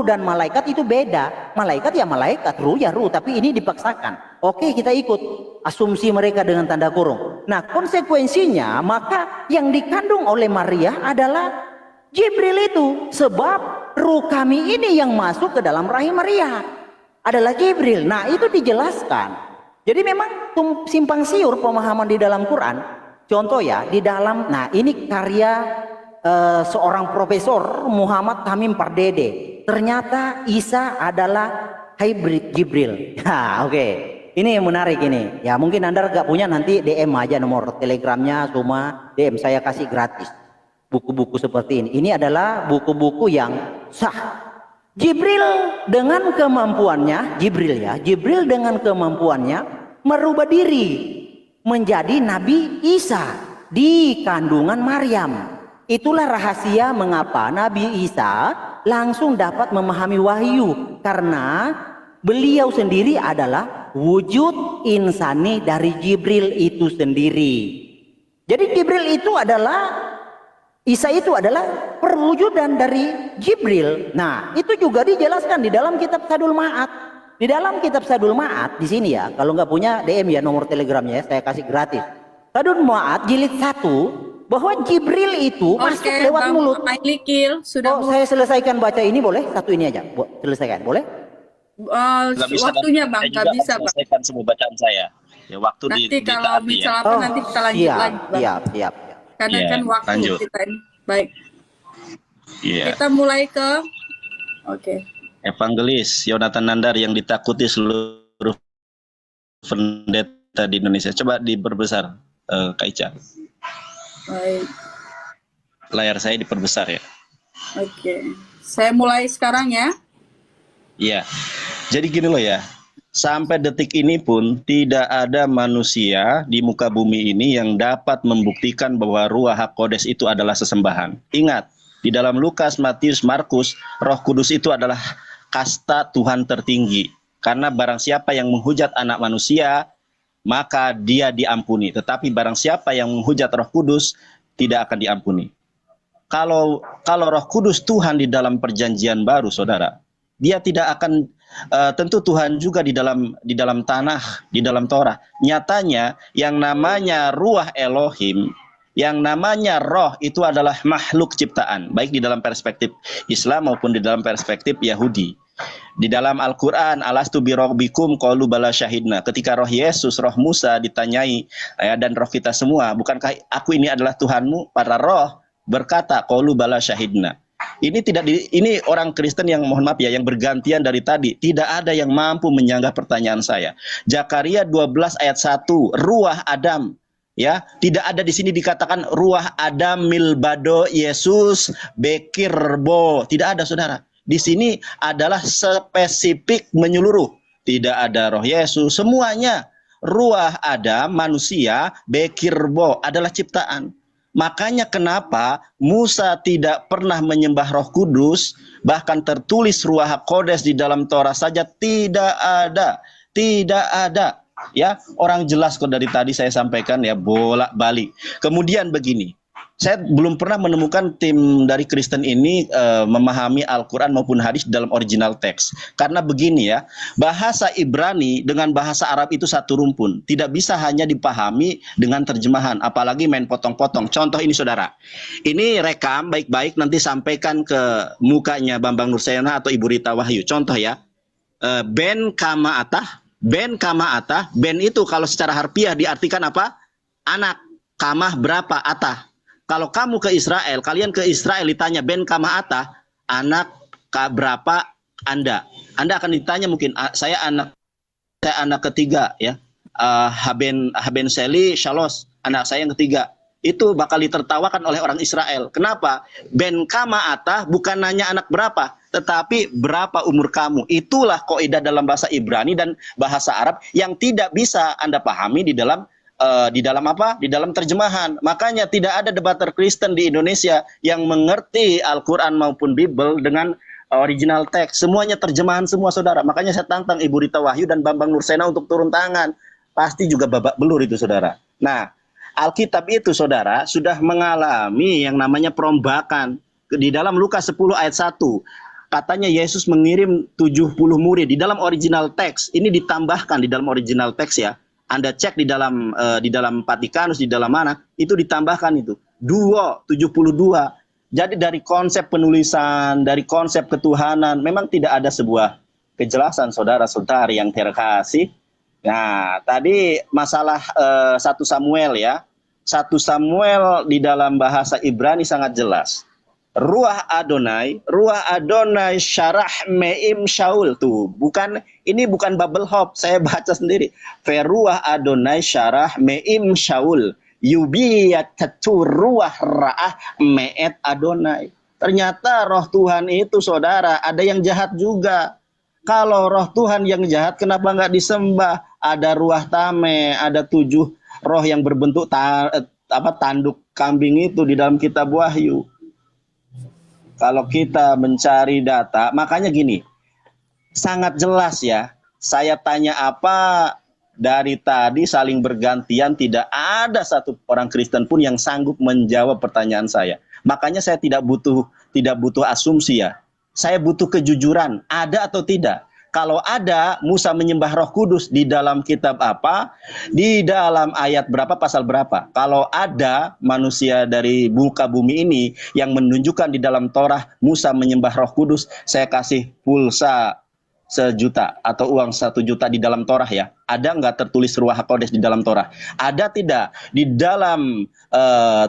dan malaikat itu beda. Malaikat ya malaikat, ruh ya ruh, tapi ini dipaksakan. Oke, kita ikut asumsi mereka dengan tanda kurung. Nah, konsekuensinya maka yang dikandung oleh Maria adalah Jibril itu. Sebab ruh kami ini yang masuk ke dalam rahim Maria adalah Jibril. Nah, itu dijelaskan. Jadi memang simpang siur pemahaman di dalam Quran. Contoh ya, di dalam, nah ini karya seorang profesor Muhammad Tamim Pardede. Ternyata Isa adalah hybrid Jibril. Nah, oke. Ini yang menarik ini. Ya mungkin Anda gak punya, nanti DM aja nomor Telegramnya, cuma DM saya kasih gratis. Buku-buku seperti ini. Ini adalah buku-buku yang sah. Jibril dengan kemampuannya, Jibril dengan kemampuannya merubah diri menjadi Nabi Isa di kandungan Maryam. Itulah rahasia mengapa Nabi Isa langsung dapat memahami wahyu, karena beliau sendiri adalah wujud insani dari Jibril itu sendiri. Jadi Jibril itu adalah, Isa itu adalah perwujudan dari Jibril. Nah, itu juga dijelaskan di dalam kitab Sadul Ma'ad. Di dalam kitab Sadul Ma'ad di sini ya, kalau nggak punya DM ya nomor telegramnya ya, saya kasih gratis. Sadul Ma'ad jilid 1, bahwa Jibril itu masuk lewat Bang mulut. Mailikil sudah Oh, saya selesaikan baca ini boleh? Satu ini aja, selesaikan, boleh? Nggak bisa, waktunya Bang. Bang, Saya nggak juga bisa akan Bang. selesaikan semua bacaan saya. Ya, waktu Nanti kalau ditaati ya. misal apa nanti kita lanjut siap, lagi Bang. siap. Karena Iya, kan waktu lanjut. kita ini. Baik, Iya. kita mulai ke Evangelis Yonatan Nandar yang ditakuti seluruh pendeta di Indonesia. Coba diperbesar, Kak Ica. Baik. Layar saya diperbesar ya. Oke. Saya mulai sekarang ya. Iya. Jadi gini loh ya. Sampai detik ini pun tidak ada manusia di muka bumi ini yang dapat membuktikan bahwa Ruach HaKodes itu adalah sesembahan. Ingat, di dalam Lukas, Matius, Markus, Roh Kudus itu adalah kasta Tuhan tertinggi. Karena barang siapa yang menghujat anak manusia, maka dia diampuni. Tetapi barang siapa yang menghujat Roh Kudus, tidak akan diampuni. Kalau Roh Kudus Tuhan di dalam perjanjian baru, saudara, dia tidak akan tentu Tuhan juga di dalam tanah, di dalam Torah. Nyatanya yang namanya Ruach Elohim, yang namanya roh itu adalah makhluk ciptaan, baik di dalam perspektif Islam maupun di dalam perspektif Yahudi. Di dalam Al-Quran, alastu birabbikum qalu bala syahidna. Ketika roh Yesus, roh Musa ditanyai, dan roh kita semua, bukankah aku ini adalah Tuhanmu? Para roh berkata, qalu bala syahidna. Ini orang Kristen yang mohon maaf ya, yang bergantian dari tadi. Tidak ada yang mampu menyanggah pertanyaan saya. Zakaria 12 ayat 1, Ruach Adam. Ya, tidak ada di sini dikatakan Ruach Adam milbado Yesus bekirbo. Tidak ada, saudara. Di sini adalah spesifik menyeluruh. Tidak ada roh Yesus, semuanya. Ruach Adam, manusia, bekirbo adalah ciptaan. Makanya kenapa Musa tidak pernah menyembah Roh Kudus, bahkan tertulis Ruach HaKodes di dalam Torah saja tidak ada. Tidak ada. Ya, orang jelas kok dari tadi saya sampaikan ya, bolak-balik. Kemudian begini, saya belum pernah menemukan tim dari Kristen ini memahami Al-Quran maupun hadis dalam original teks. Karena begini ya, bahasa Ibrani dengan bahasa Arab itu satu rumpun. Tidak bisa hanya dipahami dengan terjemahan, apalagi main potong-potong. Contoh ini saudara, ini rekam baik-baik nanti sampaikan ke mukanya Bambang Nursayana atau Ibu Rita Wahyu. Contoh ya, ben kama atah, ben kama atah, ben itu kalau secara harfiah diartikan apa? Anak, kamah berapa, atah. Kalau kamu ke Israel, kalian ke Israel ditanya ben kama atah, anak berapa Anda? Anda akan ditanya mungkin saya anak ketiga ya. Haben Seli Shalos, anak saya yang ketiga. Itu bakal ditertawakan oleh orang Israel. Kenapa? Ben kama atah bukan nanya anak berapa, tetapi berapa umur kamu. Itulah kaidah dalam bahasa Ibrani dan bahasa Arab yang tidak bisa Anda pahami di dalam apa? Di dalam terjemahan. Makanya tidak ada debater Kristen di Indonesia yang mengerti Al-Quran maupun Bible dengan original teks. Semuanya terjemahan semua, saudara. Makanya saya tantang Ibu Rita Wahyu dan Bambang Nursena untuk turun tangan. Pasti juga babak belur itu, saudara. Nah, Alkitab itu, saudara, sudah mengalami yang namanya perombakan. Di dalam Lukas 10 ayat 1, katanya Yesus mengirim 70 murid. Di dalam original teks, ini ditambahkan di dalam original teks ya. Anda cek di dalam Vatikanus, di dalam mana, itu ditambahkan itu. 72. Jadi dari konsep penulisan, dari konsep ketuhanan, memang tidak ada sebuah kejelasan, saudara-saudari yang terkasih. Nah, tadi masalah 1 Samuel ya. 1 Samuel di dalam bahasa Ibrani sangat jelas. Ruach Adonai syarah meim Shaul tuh. Ini bukan bubble hop, saya baca sendiri. Ruach Adonai syarah meim Shaul. Yubiyatatu ruach ra'ah me'et Adonai. Ternyata roh Tuhan itu, saudara, ada yang jahat juga. Kalau roh Tuhan yang jahat, kenapa nggak disembah? Ada ruah tame, ada 7 roh yang berbentuk tanduk kambing itu di dalam kitab Wahyu. Kalau kita mencari data, makanya gini, sangat jelas ya. Saya tanya apa, dari tadi saling bergantian, tidak ada satu orang Kristen pun yang sanggup menjawab pertanyaan saya. Makanya saya tidak butuh asumsi ya. Saya butuh kejujuran, ada atau tidak. Kalau ada, Musa menyembah Roh Kudus di dalam kitab apa? Di dalam ayat berapa, pasal berapa? Kalau ada manusia dari muka bumi ini yang menunjukkan di dalam Torah Musa menyembah Roh Kudus, saya kasih pulsa 1 juta atau uang 1 juta di dalam Torah ya. Ada nggak tertulis Ruach HaKodes di dalam Torah? Ada tidak? Di dalam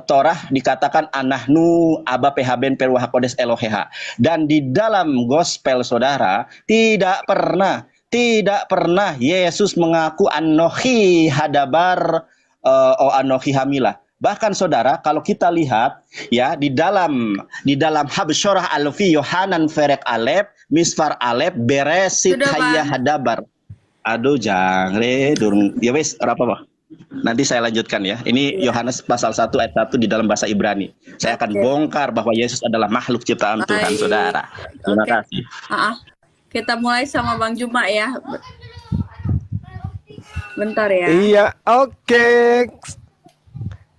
Torah dikatakan anahnu aba pehben peruach HaKodes Eloheha. Dan di dalam gospel saudara tidak pernah Yesus mengaku anohi hadabar anohi hamilah. Bahkan saudara, kalau kita lihat ya di dalam Habsyarah Alfi Yohanan Ferek Alep Misfar Alep Beresit Sudah, Hayya Bang. Hadabar. Aduh jangan durung ya wes apa. Nanti saya lanjutkan ya. Ini Yohanes pasal 1 ayat 1 di dalam bahasa Ibrani. Saya akan Oke. bongkar bahwa Yesus adalah makhluk ciptaan Tuhan, Baik. saudara. Terima Oke. kasih. Kita mulai sama Bang Juma ya. Bentar ya. Iya, oke.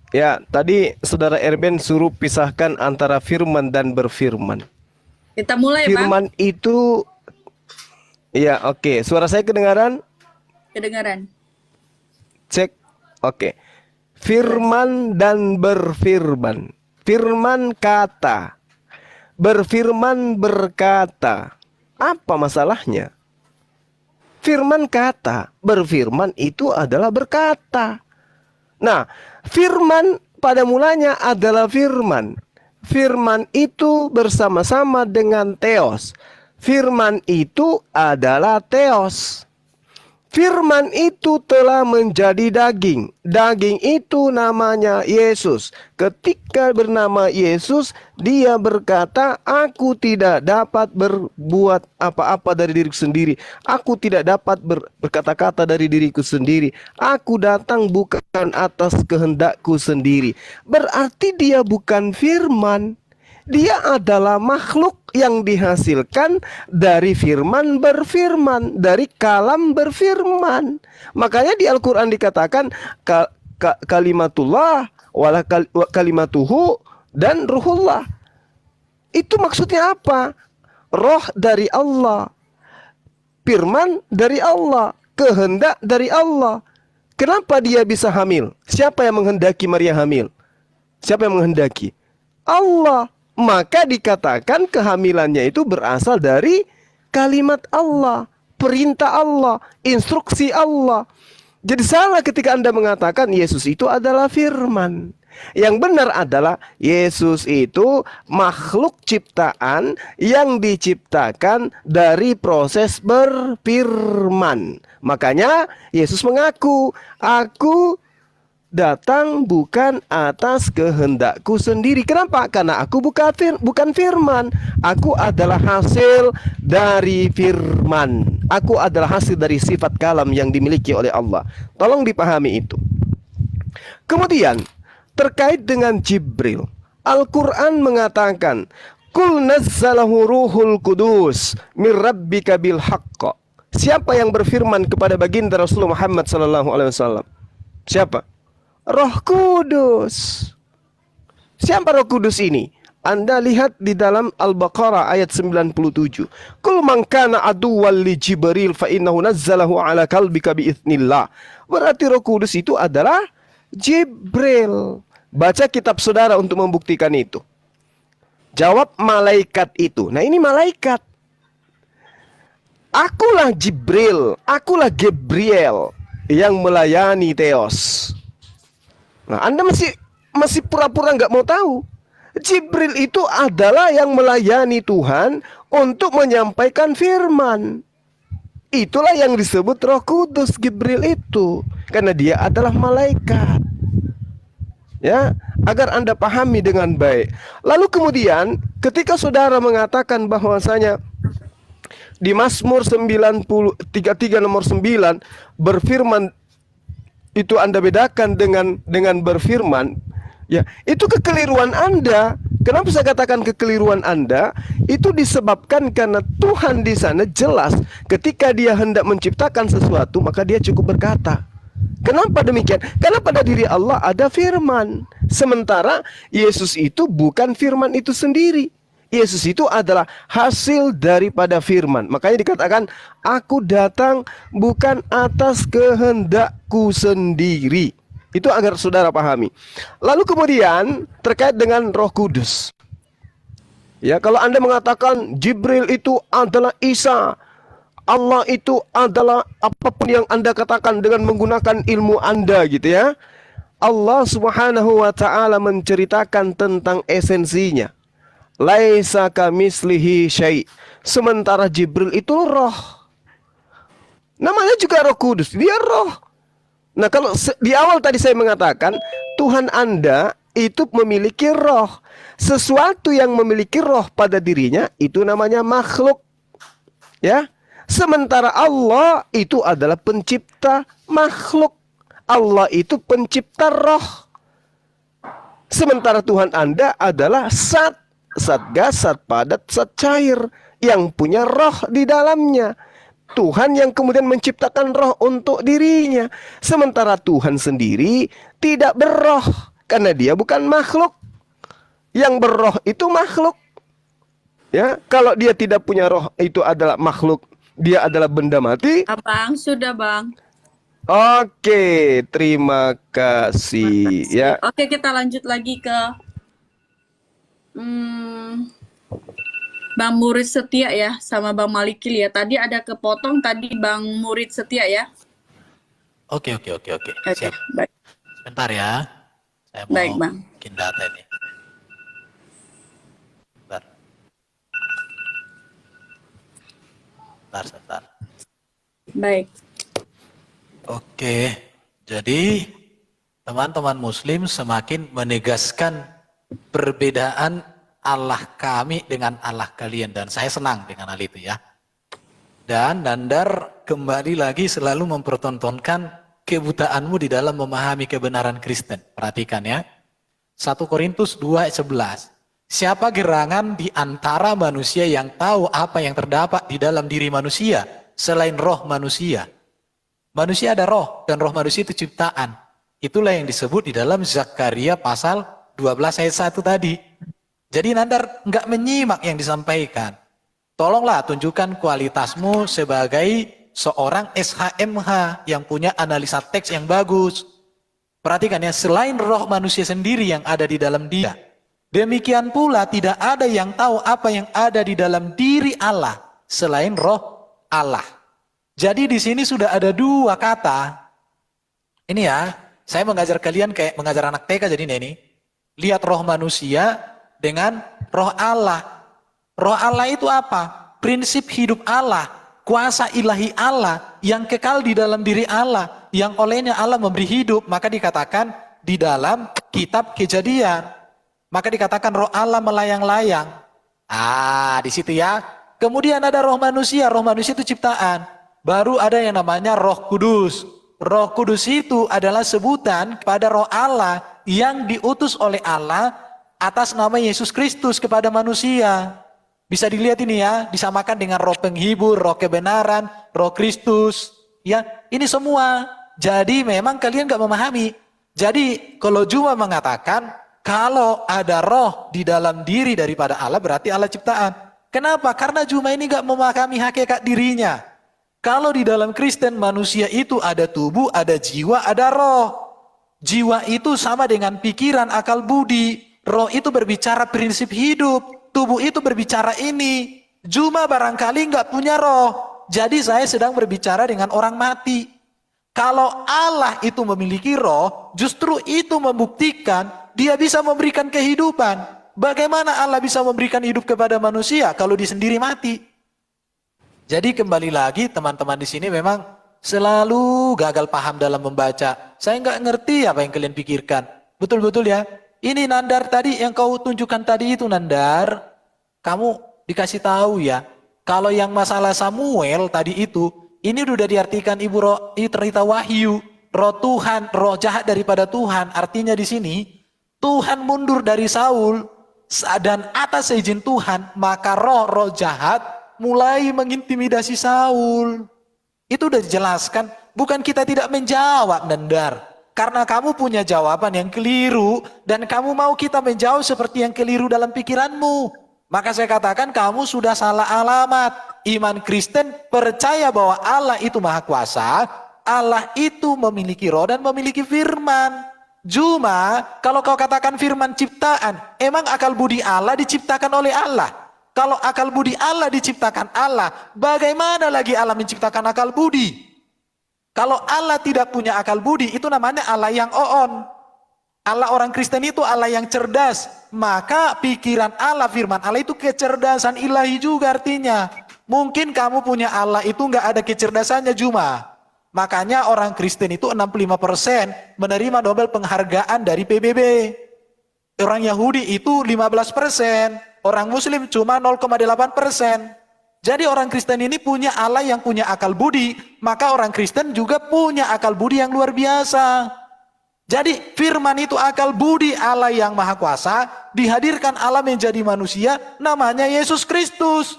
Ya, tadi saudara Erben suruh pisahkan antara firman dan berfirman. Kita mulai, Bang. Firman itu, ya oke. Suara saya kedengaran? Kedengaran. Cek, oke. Firman dan berfirman. Firman kata. Berfirman berkata. Apa masalahnya? Firman kata. Berfirman itu adalah berkata. Nah, firman pada mulanya adalah firman. Firman itu bersama-sama dengan theos. Firman itu adalah theos. Firman itu telah menjadi daging. Daging itu namanya Yesus. Ketika bernama Yesus, dia berkata, aku tidak dapat berbuat apa-apa dari diriku sendiri. Aku tidak dapat berkata-kata dari diriku sendiri. Aku datang bukan atas kehendakku sendiri. Berarti dia bukan firman. Dia adalah makhluk yang dihasilkan dari firman berfirman, dari kalam berfirman. Makanya di Al-Quran dikatakan kalimatullah, kalimatuhu, dan ruhullah. Itu maksudnya apa? Roh dari Allah, firman dari Allah, kehendak dari Allah. Kenapa dia bisa hamil? Siapa yang menghendaki Maria hamil? Siapa yang menghendaki? Allah. Maka dikatakan kehamilannya itu berasal dari kalimat Allah, perintah Allah, instruksi Allah. Jadi salah ketika Anda mengatakan Yesus itu adalah firman. Yang benar adalah Yesus itu makhluk ciptaan yang diciptakan dari proses berfirman. Makanya Yesus mengaku, aku datang bukan atas kehendakku sendiri. Kenapa? Karena aku bukan firman. Aku adalah hasil dari firman. Aku adalah hasil dari sifat kalam yang dimiliki oleh Allah. Tolong dipahami itu. Kemudian terkait dengan Jibril, Al-Quran mengatakan, Qul nazzalahu ruhul kudus min rabbika bil haqq. Siapa yang berfirman kepada baginda Rasulullah Muhammad SAW? Siapa? Roh Kudus. Siapa Roh Kudus ini? Anda lihat di dalam Al-Baqarah ayat 97. Kul man kana aduwwan li Jibril fa innahu nazzalahu ala qalbika bi idznillah. Berarti Roh Kudus itu adalah Jibril. Baca kitab saudara untuk membuktikan itu. Jawab malaikat itu. Nah, ini malaikat. Akulah Jibril, akulah Gabriel yang melayani Theos. Nah, Anda masih pura-pura nggak mau tahu. Jibril itu adalah yang melayani Tuhan untuk menyampaikan firman. Itulah yang disebut Roh Kudus, Jibril itu, karena dia adalah malaikat. Ya, agar Anda pahami dengan baik. Lalu kemudian ketika saudara mengatakan bahwasanya di Mazmur 33 nomor 9 berfirman, itu Anda bedakan dengan berfirman. Ya, itu kekeliruan Anda. Kenapa saya katakan kekeliruan Anda? Itu disebabkan karena Tuhan di sana jelas ketika Dia hendak menciptakan sesuatu, maka Dia cukup berkata. Kenapa demikian? Karena pada diri Allah ada firman. Sementara Yesus itu bukan firman itu sendiri. Yesus itu adalah hasil daripada firman. Makanya dikatakan, aku datang bukan atas kehendakku sendiri. Itu agar saudara pahami. Lalu kemudian terkait dengan Roh Kudus. Ya, kalau Anda mengatakan Jibril itu adalah Isa, Allah itu adalah apapun yang Anda katakan dengan menggunakan ilmu Anda gitu ya. Allah Subhanahu wa taala menceritakan tentang esensinya. Laisa kamislihi syai'. Sementara Jibril itu roh. Namanya juga Roh Kudus, dia roh. Nah, kalau di awal tadi saya mengatakan Tuhan Anda itu memiliki roh. Sesuatu yang memiliki roh pada dirinya itu namanya makhluk. Ya. Sementara Allah itu adalah pencipta makhluk. Allah itu pencipta roh. Sementara Tuhan Anda adalah zat gas, zat padat, zat cair yang punya roh di dalamnya. Tuhan yang kemudian menciptakan roh untuk dirinya. Sementara Tuhan sendiri tidak berroh karena Dia bukan makhluk. Yang berroh itu makhluk. Ya, kalau Dia tidak punya roh itu adalah makhluk. Dia adalah benda mati. Abang, sudah Bang. Oke, terima kasih ya. Oke, kita lanjut lagi ke Bang Murid Setia ya, sama Bang Malikil ya. Tadi ada kepotong tadi Bang Murid Setia ya. Oke. Oke, Siap. baik. Sebentar ya. Saya mau Baik, Bang. bikin data ini. Sebentar. Baik. Oke. Jadi teman-teman muslim semakin menegaskan perbedaan Allah kami dengan Allah kalian, dan saya senang dengan hal itu ya. Dan Nandar kembali lagi selalu mempertontonkan kebutaanmu di dalam memahami kebenaran Kristen. Perhatikan ya. 1 Korintus 2:11. Siapa gerangan di antara manusia yang tahu apa yang terdapat di dalam diri manusia selain roh manusia? Manusia ada roh, dan roh manusia itu ciptaan. Itulah yang disebut di dalam Zakaria pasal 12 ayat 1 tadi. Jadi Nandar nggak menyimak yang disampaikan. Tolonglah tunjukkan kualitasmu sebagai seorang SHMH yang punya analisa teks yang bagus. Perhatikan ya, selain roh manusia sendiri yang ada di dalam dia, demikian pula tidak ada yang tahu apa yang ada di dalam diri Allah selain roh Allah. Jadi di sini sudah ada dua kata. Ini ya, saya mengajar kalian kayak mengajar anak TK jadi ini. Lihat roh manusia dengan roh Allah. Roh Allah itu apa? Prinsip hidup Allah, kuasa ilahi Allah yang kekal di dalam diri Allah, yang olehnya Allah memberi hidup. Maka dikatakan di dalam kitab Kejadian, maka dikatakan roh Allah melayang-layang. Di situ ya. Kemudian ada roh manusia itu ciptaan. Baru ada yang namanya Roh Kudus. Roh Kudus itu adalah sebutan kepada roh Allah yang diutus oleh Allah atas nama Yesus Kristus kepada manusia. Bisa dilihat ini ya, disamakan dengan roh penghibur, roh kebenaran, roh Kristus. Ya, ini semua. Jadi memang kalian gak memahami. Jadi kalau Juma mengatakan kalau ada roh di dalam diri daripada Allah berarti Allah ciptaan. Kenapa? Karena Juma ini gak memahami hakikat dirinya. Kalau di dalam Kristen manusia itu ada tubuh, ada jiwa, ada roh. Jiwa itu sama dengan pikiran, akal budi. Roh itu berbicara prinsip hidup. Tubuh itu berbicara ini. Juma barangkali nggak punya roh. Jadi saya sedang berbicara dengan orang mati. Kalau Allah itu memiliki roh, justru itu membuktikan dia bisa memberikan kehidupan. Bagaimana Allah bisa memberikan hidup kepada manusia kalau dia sendiri mati? Jadi kembali lagi teman-teman di sini memang selalu gagal paham dalam membaca. Saya nggak ngerti apa yang kalian pikirkan. Betul-betul ya. Ini Nandar tadi yang kau tunjukkan tadi itu Nandar. Kamu dikasih tahu ya. Kalau yang masalah Samuel tadi itu, ini udah diartikan Ibu Roh, cerita Wahyu. Roh Tuhan, roh jahat daripada Tuhan. Artinya di sini Tuhan mundur dari Saul, dan atas izin Tuhan, maka roh-roh jahat mulai mengintimidasi Saul. Itu udah dijelaskan, bukan kita tidak menjawab, Nandar. Karena kamu punya jawaban yang keliru, dan kamu mau kita menjawab seperti yang keliru dalam pikiranmu. Maka saya katakan kamu sudah salah alamat. Iman Kristen percaya bahwa Allah itu Maha Kuasa, Allah itu memiliki roh dan memiliki firman. Cuma kalau kau katakan firman ciptaan, emang akal budi Allah diciptakan oleh Allah? Kalau akal budi Allah diciptakan Allah, bagaimana lagi Allah menciptakan akal budi? Kalau Allah tidak punya akal budi, itu namanya Allah yang oon. Allah orang Kristen itu Allah yang cerdas. Maka pikiran Allah, firman Allah itu kecerdasan ilahi juga artinya. Mungkin kamu punya Allah itu nggak ada kecerdasannya cuma. Makanya orang Kristen itu 65% menerima Nobel penghargaan dari PBB. Orang Yahudi itu 15%, orang Muslim cuma 0,8%. Jadi orang Kristen ini punya Allah yang punya akal budi, maka orang Kristen juga punya akal budi yang luar biasa. Jadi firman itu akal budi Allah yang Maha Kuasa, dihadirkan Allah menjadi manusia, namanya Yesus Kristus.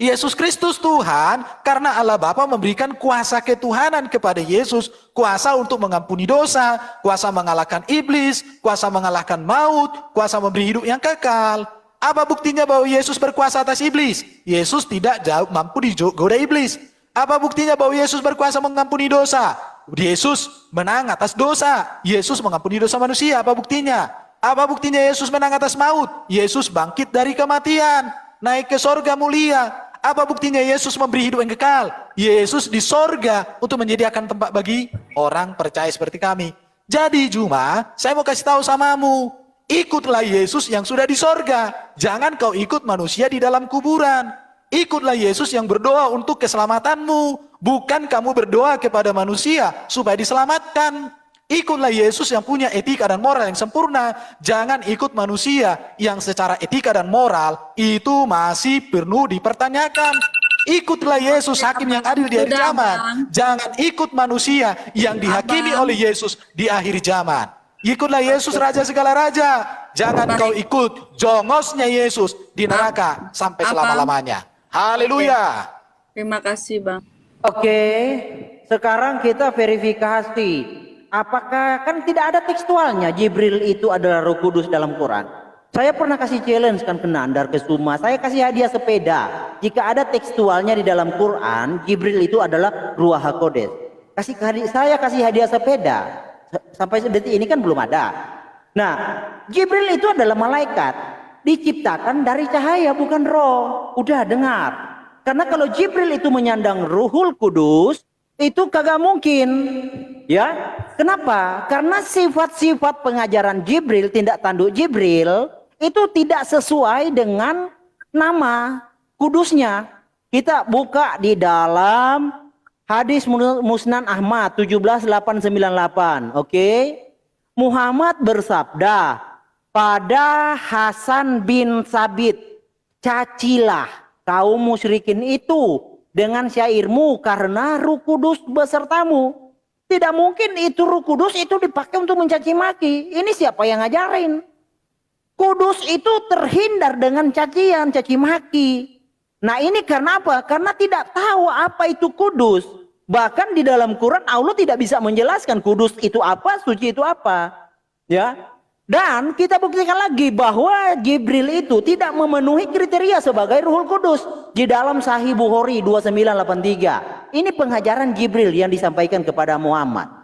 Yesus Kristus Tuhan, karena Allah Bapa memberikan kuasa ketuhanan kepada Yesus, kuasa untuk mengampuni dosa, kuasa mengalahkan iblis, kuasa mengalahkan maut, kuasa memberi hidup yang kekal. Apa buktinya bahwa Yesus berkuasa atas iblis? Yesus tidak mampu digoda iblis. Apa buktinya bahwa Yesus berkuasa mengampuni dosa? Yesus menang atas dosa. Yesus mengampuni dosa manusia. Apa buktinya? Apa buktinya Yesus menang atas maut? Yesus bangkit dari kematian, naik ke sorga mulia. Apa buktinya Yesus memberi hidup yang kekal? Yesus di sorga untuk menyediakan tempat bagi orang percaya seperti kami. Jadi Juma, saya mau kasih tahu samamu, ikutlah Yesus yang sudah di sorga. Jangan kau ikut manusia di dalam kuburan. Ikutlah Yesus yang berdoa untuk keselamatanmu. Bukan kamu berdoa kepada manusia supaya diselamatkan. Ikutlah Yesus yang punya etika dan moral yang sempurna. Jangan ikut manusia yang secara etika dan moral itu masih perlu dipertanyakan. Ikutlah Yesus hakim yang adil di akhir zaman. Jangan ikut manusia yang dihakimi oleh Yesus di akhir zaman. Ikutlah Yesus Raja segala raja. Jangan kau ikut jongosnya Yesus di neraka sampai selama-lamanya. Haleluya. Terima kasih, Bang. Oke, sekarang kita verifikasi. Apakah kan tidak ada tekstualnya Jibril itu adalah Roh Kudus dalam Quran. Saya pernah kasih challenge kan ke Nandar, ke Suma. Saya kasih hadiah sepeda. Jika ada tekstualnya di dalam Quran, Jibril itu adalah Ruach HaKodes. Saya kasih hadiah sepeda. Sampai detik ini kan belum ada. Nah, Jibril itu adalah malaikat, diciptakan dari cahaya bukan roh. Udah dengar. Karena kalau Jibril itu menyandang Ruhul Kudus, itu kagak mungkin. Ya, kenapa? Karena sifat-sifat pengajaran Jibril, tindak tanduk Jibril itu tidak sesuai dengan nama kudusnya. Kita buka di dalam hadis Musnad Ahmad 17898. Oke. Muhammad bersabda pada Hasan bin Sabit, cacilah kaum musyrikin itu dengan syairmu karena Ruh Kudus besertamu. Tidak mungkin itu Ruh Kudus itu dipakai untuk mencaci maki. Ini siapa yang ngajarin? Kudus itu terhindar dengan cacian, caci maki. Nah ini karena apa? Karena tidak tahu apa itu kudus. Bahkan di dalam Quran Allah tidak bisa menjelaskan kudus itu apa, suci itu apa. Ya. Dan kita buktikan lagi bahwa Jibril itu tidak memenuhi kriteria sebagai Ruhul Kudus. Di dalam Sahih Bukhari 2983. Ini pengajaran Jibril yang disampaikan kepada Muhammad.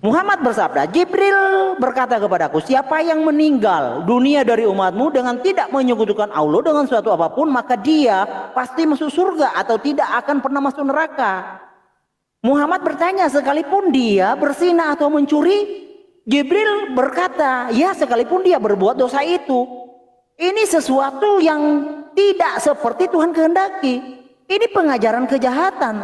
Muhammad bersabda, Jibril berkata kepadaku, siapa yang meninggal dunia dari umatmu dengan tidak menyekutukan Allah dengan suatu apapun, maka dia pasti masuk surga atau tidak akan pernah masuk neraka. Muhammad bertanya, sekalipun dia berzina atau mencuri? Jibril berkata, ya sekalipun dia berbuat dosa itu. Ini sesuatu yang tidak seperti Tuhan kehendaki. Ini pengajaran kejahatan.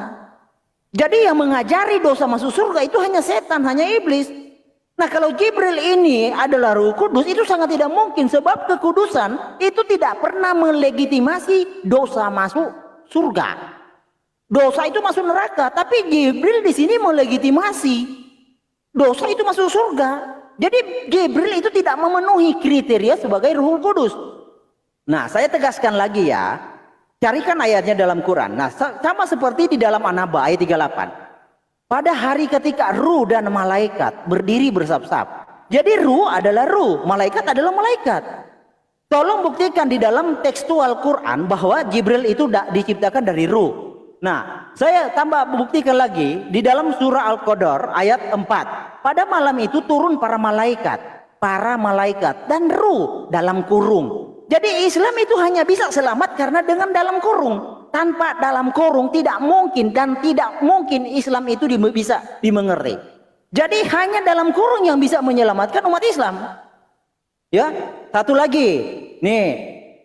Jadi yang mengajari dosa masuk surga itu hanya setan, hanya iblis. Nah kalau Jibril ini adalah Ruh Kudus, itu sangat tidak mungkin. Sebab kekudusan itu tidak pernah melegitimasi dosa masuk surga. Dosa itu masuk neraka. Tapi Jibril di sini melegitimasi dosa itu masuk surga. Jadi Jibril itu tidak memenuhi kriteria sebagai Ruhul Kudus. Nah, saya tegaskan lagi ya. Carikan ayatnya dalam Quran. Nah, sama seperti di dalam An-Naba ayat 38. Pada hari ketika ruh dan malaikat berdiri bersab-sab. Jadi ruh adalah ruh, malaikat adalah malaikat. Tolong buktikan di dalam tekstual Quran bahwa Jibril itu diciptakan dari ruh. Nah, saya tambah buktikan lagi di dalam surah Al-Qadar ayat 4. Pada malam itu turun para malaikat dan ruh dalam kurung. Jadi Islam itu hanya bisa selamat karena dengan dalam kurung. Tanpa dalam kurung tidak mungkin, dan tidak mungkin Islam itu bisa dimengerti. Jadi hanya dalam kurung yang bisa menyelamatkan umat Islam. Ya, satu lagi. Nih,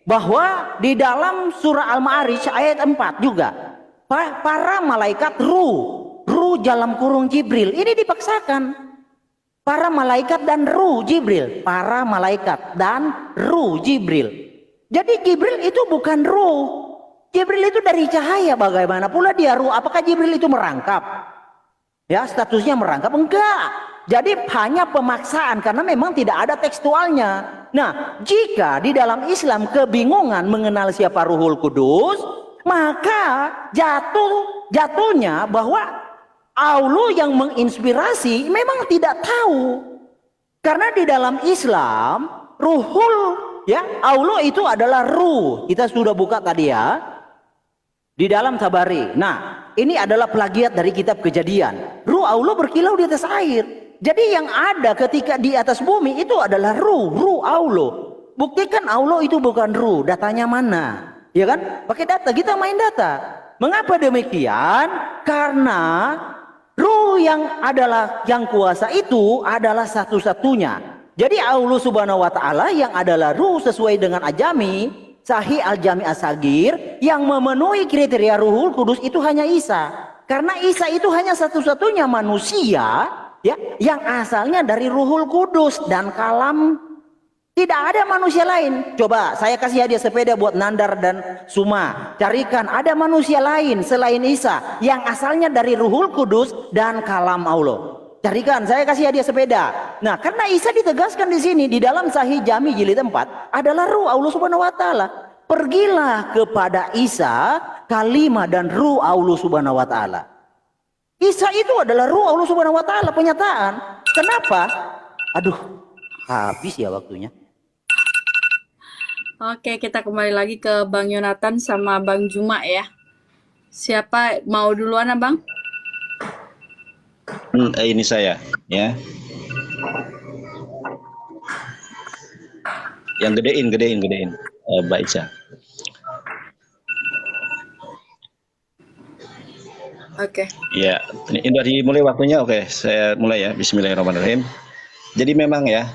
bahwa di dalam surah Al-Ma'arij ayat 4 juga para malaikat ruh dalam kurung Jibril ini dipaksakan. Para malaikat dan ruh Jibril, para malaikat dan ruh Jibril. Jadi Jibril itu bukan ruh. Jibril itu dari cahaya, bagaimana pula dia ruh? Apakah Jibril itu merangkap? Ya, statusnya merangkap? Enggak. Jadi hanya pemaksaan karena memang tidak ada tekstualnya. Nah, jika di dalam Islam kebingungan mengenal siapa Ruhul Kudus, maka jatuhnya bahwa Allah yang menginspirasi memang tidak tahu. Karena di dalam Islam ruhul, ya, Allah itu adalah ruh. Kita sudah buka tadi ya di dalam Tabari. Nah, ini adalah plagiat dari kitab Kejadian. Ruh Allah berkilau di atas air. Jadi yang ada ketika di atas bumi itu adalah ruh Allah. Buktikan Allah itu bukan ruh. Datanya mana? Ya kan? Pakai data, kita main data. Mengapa demikian? Karena ruh yang kuasa itu adalah satu-satunya. Jadi Allah Subhanahu wa taala yang adalah ruh sesuai dengan Ajami, Sahih Al-Jami As-Sagir, yang memenuhi kriteria Ruhul Kudus itu hanya Isa. Karena Isa itu hanya satu-satunya manusia ya yang asalnya dari Ruhul Kudus dan kalam. Tidak ada manusia lain. Coba saya kasih hadiah sepeda buat Nandar dan Suma. Carikan ada manusia lain selain Isa yang asalnya dari Ruhul Kudus dan kalam Allah. Carikan, saya kasih hadiah sepeda. Nah, karena Isa ditegaskan di sini di dalam Sahih Jami jilid 4 adalah ruh Allah Subhanahu wa taala. Pergilah kepada Isa, kalimah dan ruh Allah Subhanahu wa taala. Isa itu adalah ruh Allah Subhanahu wa taala, penyataan. Kenapa? Aduh, habis ya waktunya. Oke, kita kembali lagi ke Bang Yonatan sama Bang Juma ya. Siapa mau duluan, Abang? Ini saya, ya. Yang gedein. Mbak Ica. Oke. Ya, ini dari mulai waktunya. Oke, saya mulai ya. Bismillahirrahmanirrahim. Jadi memang ya,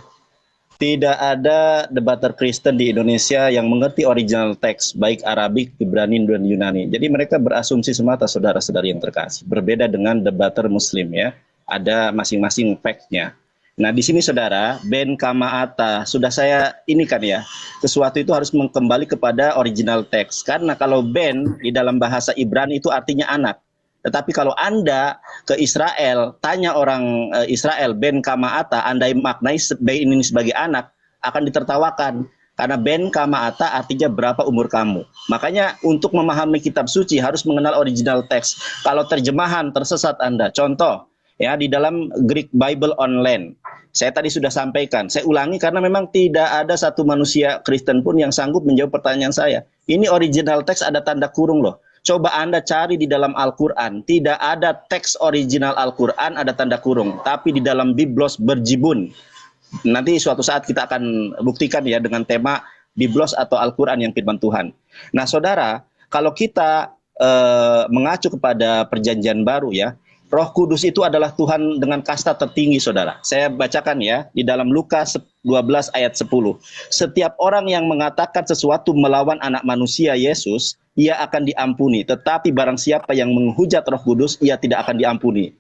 tidak ada debater Kristen di Indonesia yang mengerti original teks, baik Arabik, Ibrani, dan Yunani. Jadi mereka berasumsi semata, saudara-saudari yang terkasih. Berbeda dengan debater Muslim ya, ada masing-masing fact-nya. Nah di sini saudara, ben kamaata, sudah saya ini kan ya, sesuatu itu harus kembali kepada original teks. Karena kalau ben di dalam bahasa Ibrani itu artinya anak. Tetapi kalau Anda ke Israel, tanya orang Israel, ben kamaata, Anda maknai ben ini sebagai anak, akan ditertawakan. Karena ben kamaata artinya berapa umur kamu. Makanya untuk memahami kitab suci harus mengenal original teks. Kalau terjemahan tersesat Anda, contoh ya di dalam Greek Bible Online. Saya tadi sudah sampaikan, saya ulangi karena memang tidak ada satu manusia Kristen pun yang sanggup menjawab pertanyaan saya. Ini original teks ada tanda kurung loh. Coba Anda cari di dalam Al-Quran, tidak ada teks original Al-Quran ada tanda kurung, tapi di dalam Biblos berjibun. Nanti suatu saat kita akan buktikan ya dengan tema Biblos atau Al-Quran yang firman Tuhan. Nah saudara, kalau kita mengacu kepada perjanjian baru ya, Roh Kudus itu adalah Tuhan dengan kasta tertinggi saudara. Saya bacakan ya di dalam Lukas 12 ayat 10. Setiap orang yang mengatakan sesuatu melawan anak manusia Yesus, ia akan diampuni. Tetapi barang siapa yang menghujat Roh Kudus, ia tidak akan diampuni.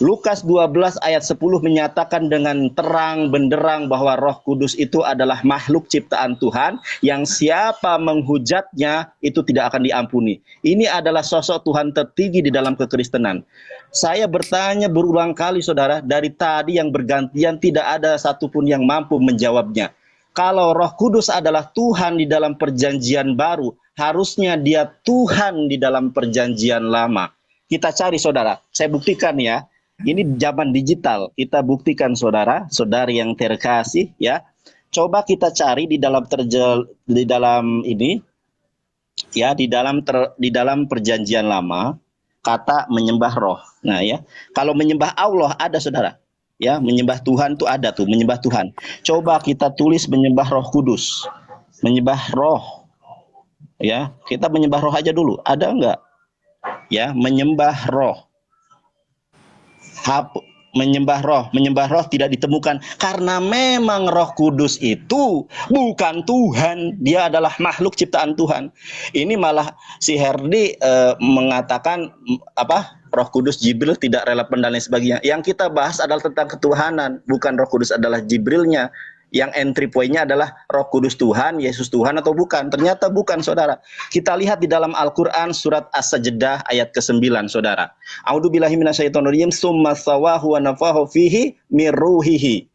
Lukas 12 ayat 10 menyatakan dengan terang benderang bahwa Roh Kudus itu adalah makhluk ciptaan Tuhan yang siapa menghujatnya itu tidak akan diampuni. Ini adalah sosok Tuhan tertinggi di dalam kekristenan. Saya bertanya berulang kali saudara, dari tadi yang bergantian tidak ada satupun yang mampu menjawabnya. Kalau Roh Kudus adalah Tuhan di dalam perjanjian baru, harusnya dia Tuhan di dalam perjanjian lama. Kita cari saudara, saya buktikan ya. Ini zaman digital, kita buktikan saudara, saudari yang terkasih ya. Coba kita cari di dalam ini ya, di dalam perjanjian lama kata menyembah roh. Nah ya, kalau menyembah Allah ada saudara. Ya, menyembah Tuhan tuh ada tuh, menyembah Tuhan. Coba kita tulis menyembah Roh Kudus. Menyembah roh. Ya, kita menyembah roh aja dulu. Ada enggak? Ya, menyembah roh. Menyembah roh tidak ditemukan karena memang Roh Kudus itu bukan Tuhan, dia adalah makhluk ciptaan Tuhan. Ini malah si Herdi mengatakan apa? Roh Kudus Jibril tidak relevan dan lain sebagainya. Yang kita bahas adalah tentang ketuhanan, bukan Roh Kudus adalah Jibrilnya. Yang entry point-nya adalah Roh Kudus Tuhan, Yesus Tuhan atau bukan. Ternyata bukan saudara. Kita lihat di dalam Al-Quran surat As-Sajdah ayat ke-9 saudara. A'udzubillahi minasyaitonirrajim summa sawahu wa nafahu fihi mir ruhihi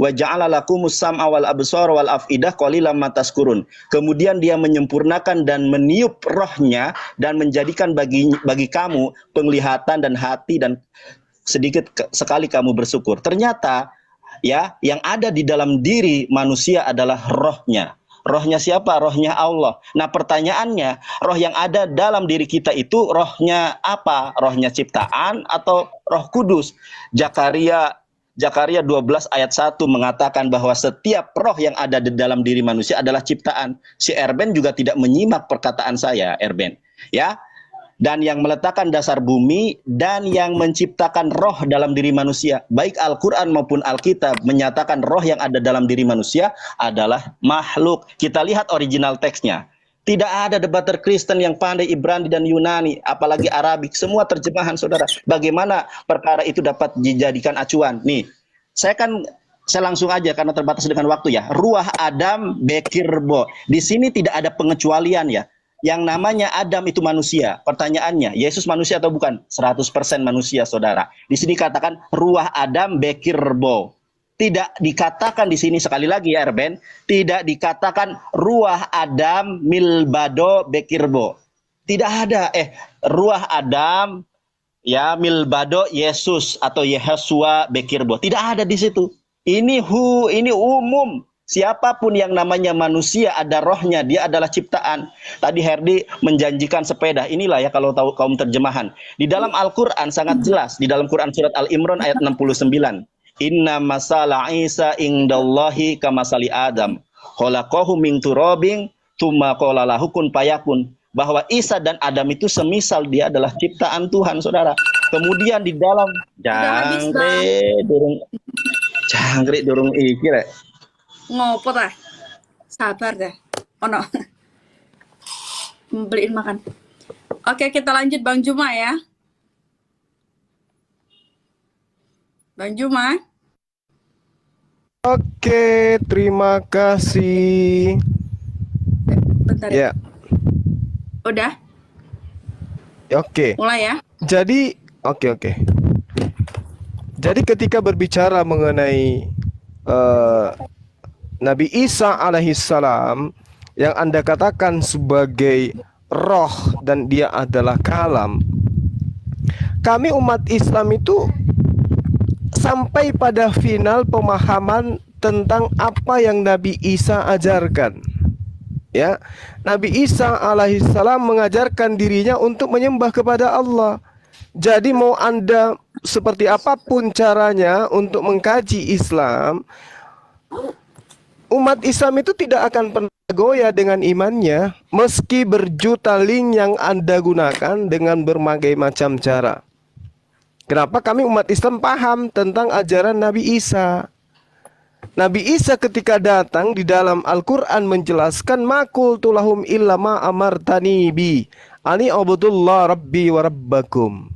wa ja'ala lakumus sam'a wal absara wal afidah qalilan ma tazkurun. Kemudian dia menyempurnakan dan meniup rohnya dan menjadikan bagi kamu penglihatan dan hati dan sedikit sekali kamu bersyukur. Ternyata ya, yang ada di dalam diri manusia adalah rohnya. Rohnya siapa? Rohnya Allah. Nah pertanyaannya, roh yang ada dalam diri kita itu rohnya apa? Rohnya ciptaan atau Roh Kudus? Zakaria 12 ayat 1 mengatakan bahwa setiap roh yang ada di dalam diri manusia adalah ciptaan. Si Erben juga tidak menyimak perkataan saya, Erben. Ya. Dan yang meletakkan dasar bumi dan yang menciptakan roh dalam diri manusia. Baik Al-Quran maupun Alkitab menyatakan roh yang ada dalam diri manusia adalah makhluk. Kita lihat original teksnya. Tidak ada debater Kristen yang pandai Ibrani dan Yunani, apalagi Arabik. Semua terjemahan saudara. Bagaimana perkara itu dapat dijadikan acuan? Nih, saya langsung aja karena terbatas dengan waktu ya. Ruah Adam Bekirbo. Di sini tidak ada pengecualian ya. Yang namanya Adam itu manusia. Pertanyaannya, Yesus manusia atau bukan? 100% manusia, saudara. Di sini katakan ruah Adam Bekirbo. Tidak dikatakan di sini sekali lagi ya, Erben. Tidak dikatakan ruah Adam Milbado Bekirbo. Tidak ada. Ruah Adam ya Milbado Yesus atau Yehosua Bekirbo. Tidak ada di situ. Ini umum. Siapapun yang namanya manusia ada rohnya, dia adalah ciptaan. Tadi Herdi menjanjikan sepeda. Inilah ya kalau tahu kaum terjemahan. Di dalam Al-Qur'an sangat jelas, di dalam Quran surat Al-Imran ayat 69. Inna masala Isa indallahi kamasali Adam. Khalaqahu min turabin tsumma qala lahu kun fayakun. Bahwa Isa dan Adam itu semisal dia adalah ciptaan Tuhan, Saudara. Kemudian di dalam jangkrik durung iki rek. Ngopo tah? Sabar deh. Ono. Beliin makan. Oke, kita lanjut Bang Juma ya. Bang Juma. Oke, terima kasih. Bentar Ya, Udah? oke. Mulai ya. Jadi, oke. Jadi ketika berbicara mengenai Nabi Isa alaihissalam yang Anda katakan sebagai roh dan dia adalah kalam, kami umat Islam itu sampai pada final pemahaman tentang apa yang Nabi Isa ajarkan. Ya, Nabi Isa alaihissalam mengajarkan dirinya untuk menyembah kepada Allah. Jadi mau Anda seperti apapun caranya untuk mengkaji Islam, umat Islam itu tidak akan pernah goyah dengan imannya meski berjuta link yang Anda gunakan dengan berbagai macam cara. Kenapa kami umat Islam paham tentang ajaran Nabi Isa? Nabi Isa ketika datang di dalam Al-Quran menjelaskan makul tulahum illa ma amartani bi ani abudullah rabbi wa rabbakum.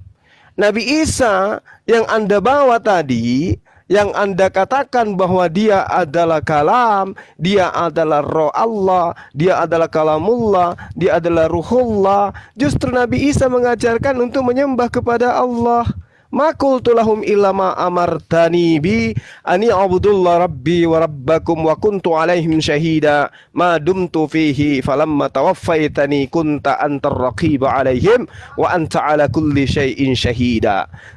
Nabi Isa yang Anda bawa tadi, yang Anda katakan bahwa dia adalah kalam, dia adalah roh Allah, dia adalah kalamullah, dia adalah ruhullah, justru Nabi Isa mengajarkan untuk menyembah kepada Allah. Ma qultu lahum illa ma amartani bi ani abudullah rabbi wa rabbakum wa kuntu alaihim syahida ma dumtu fihi falamma tawaffaitani kunta antar raqiba alaihim wa anta ala kulli syai'in syahida.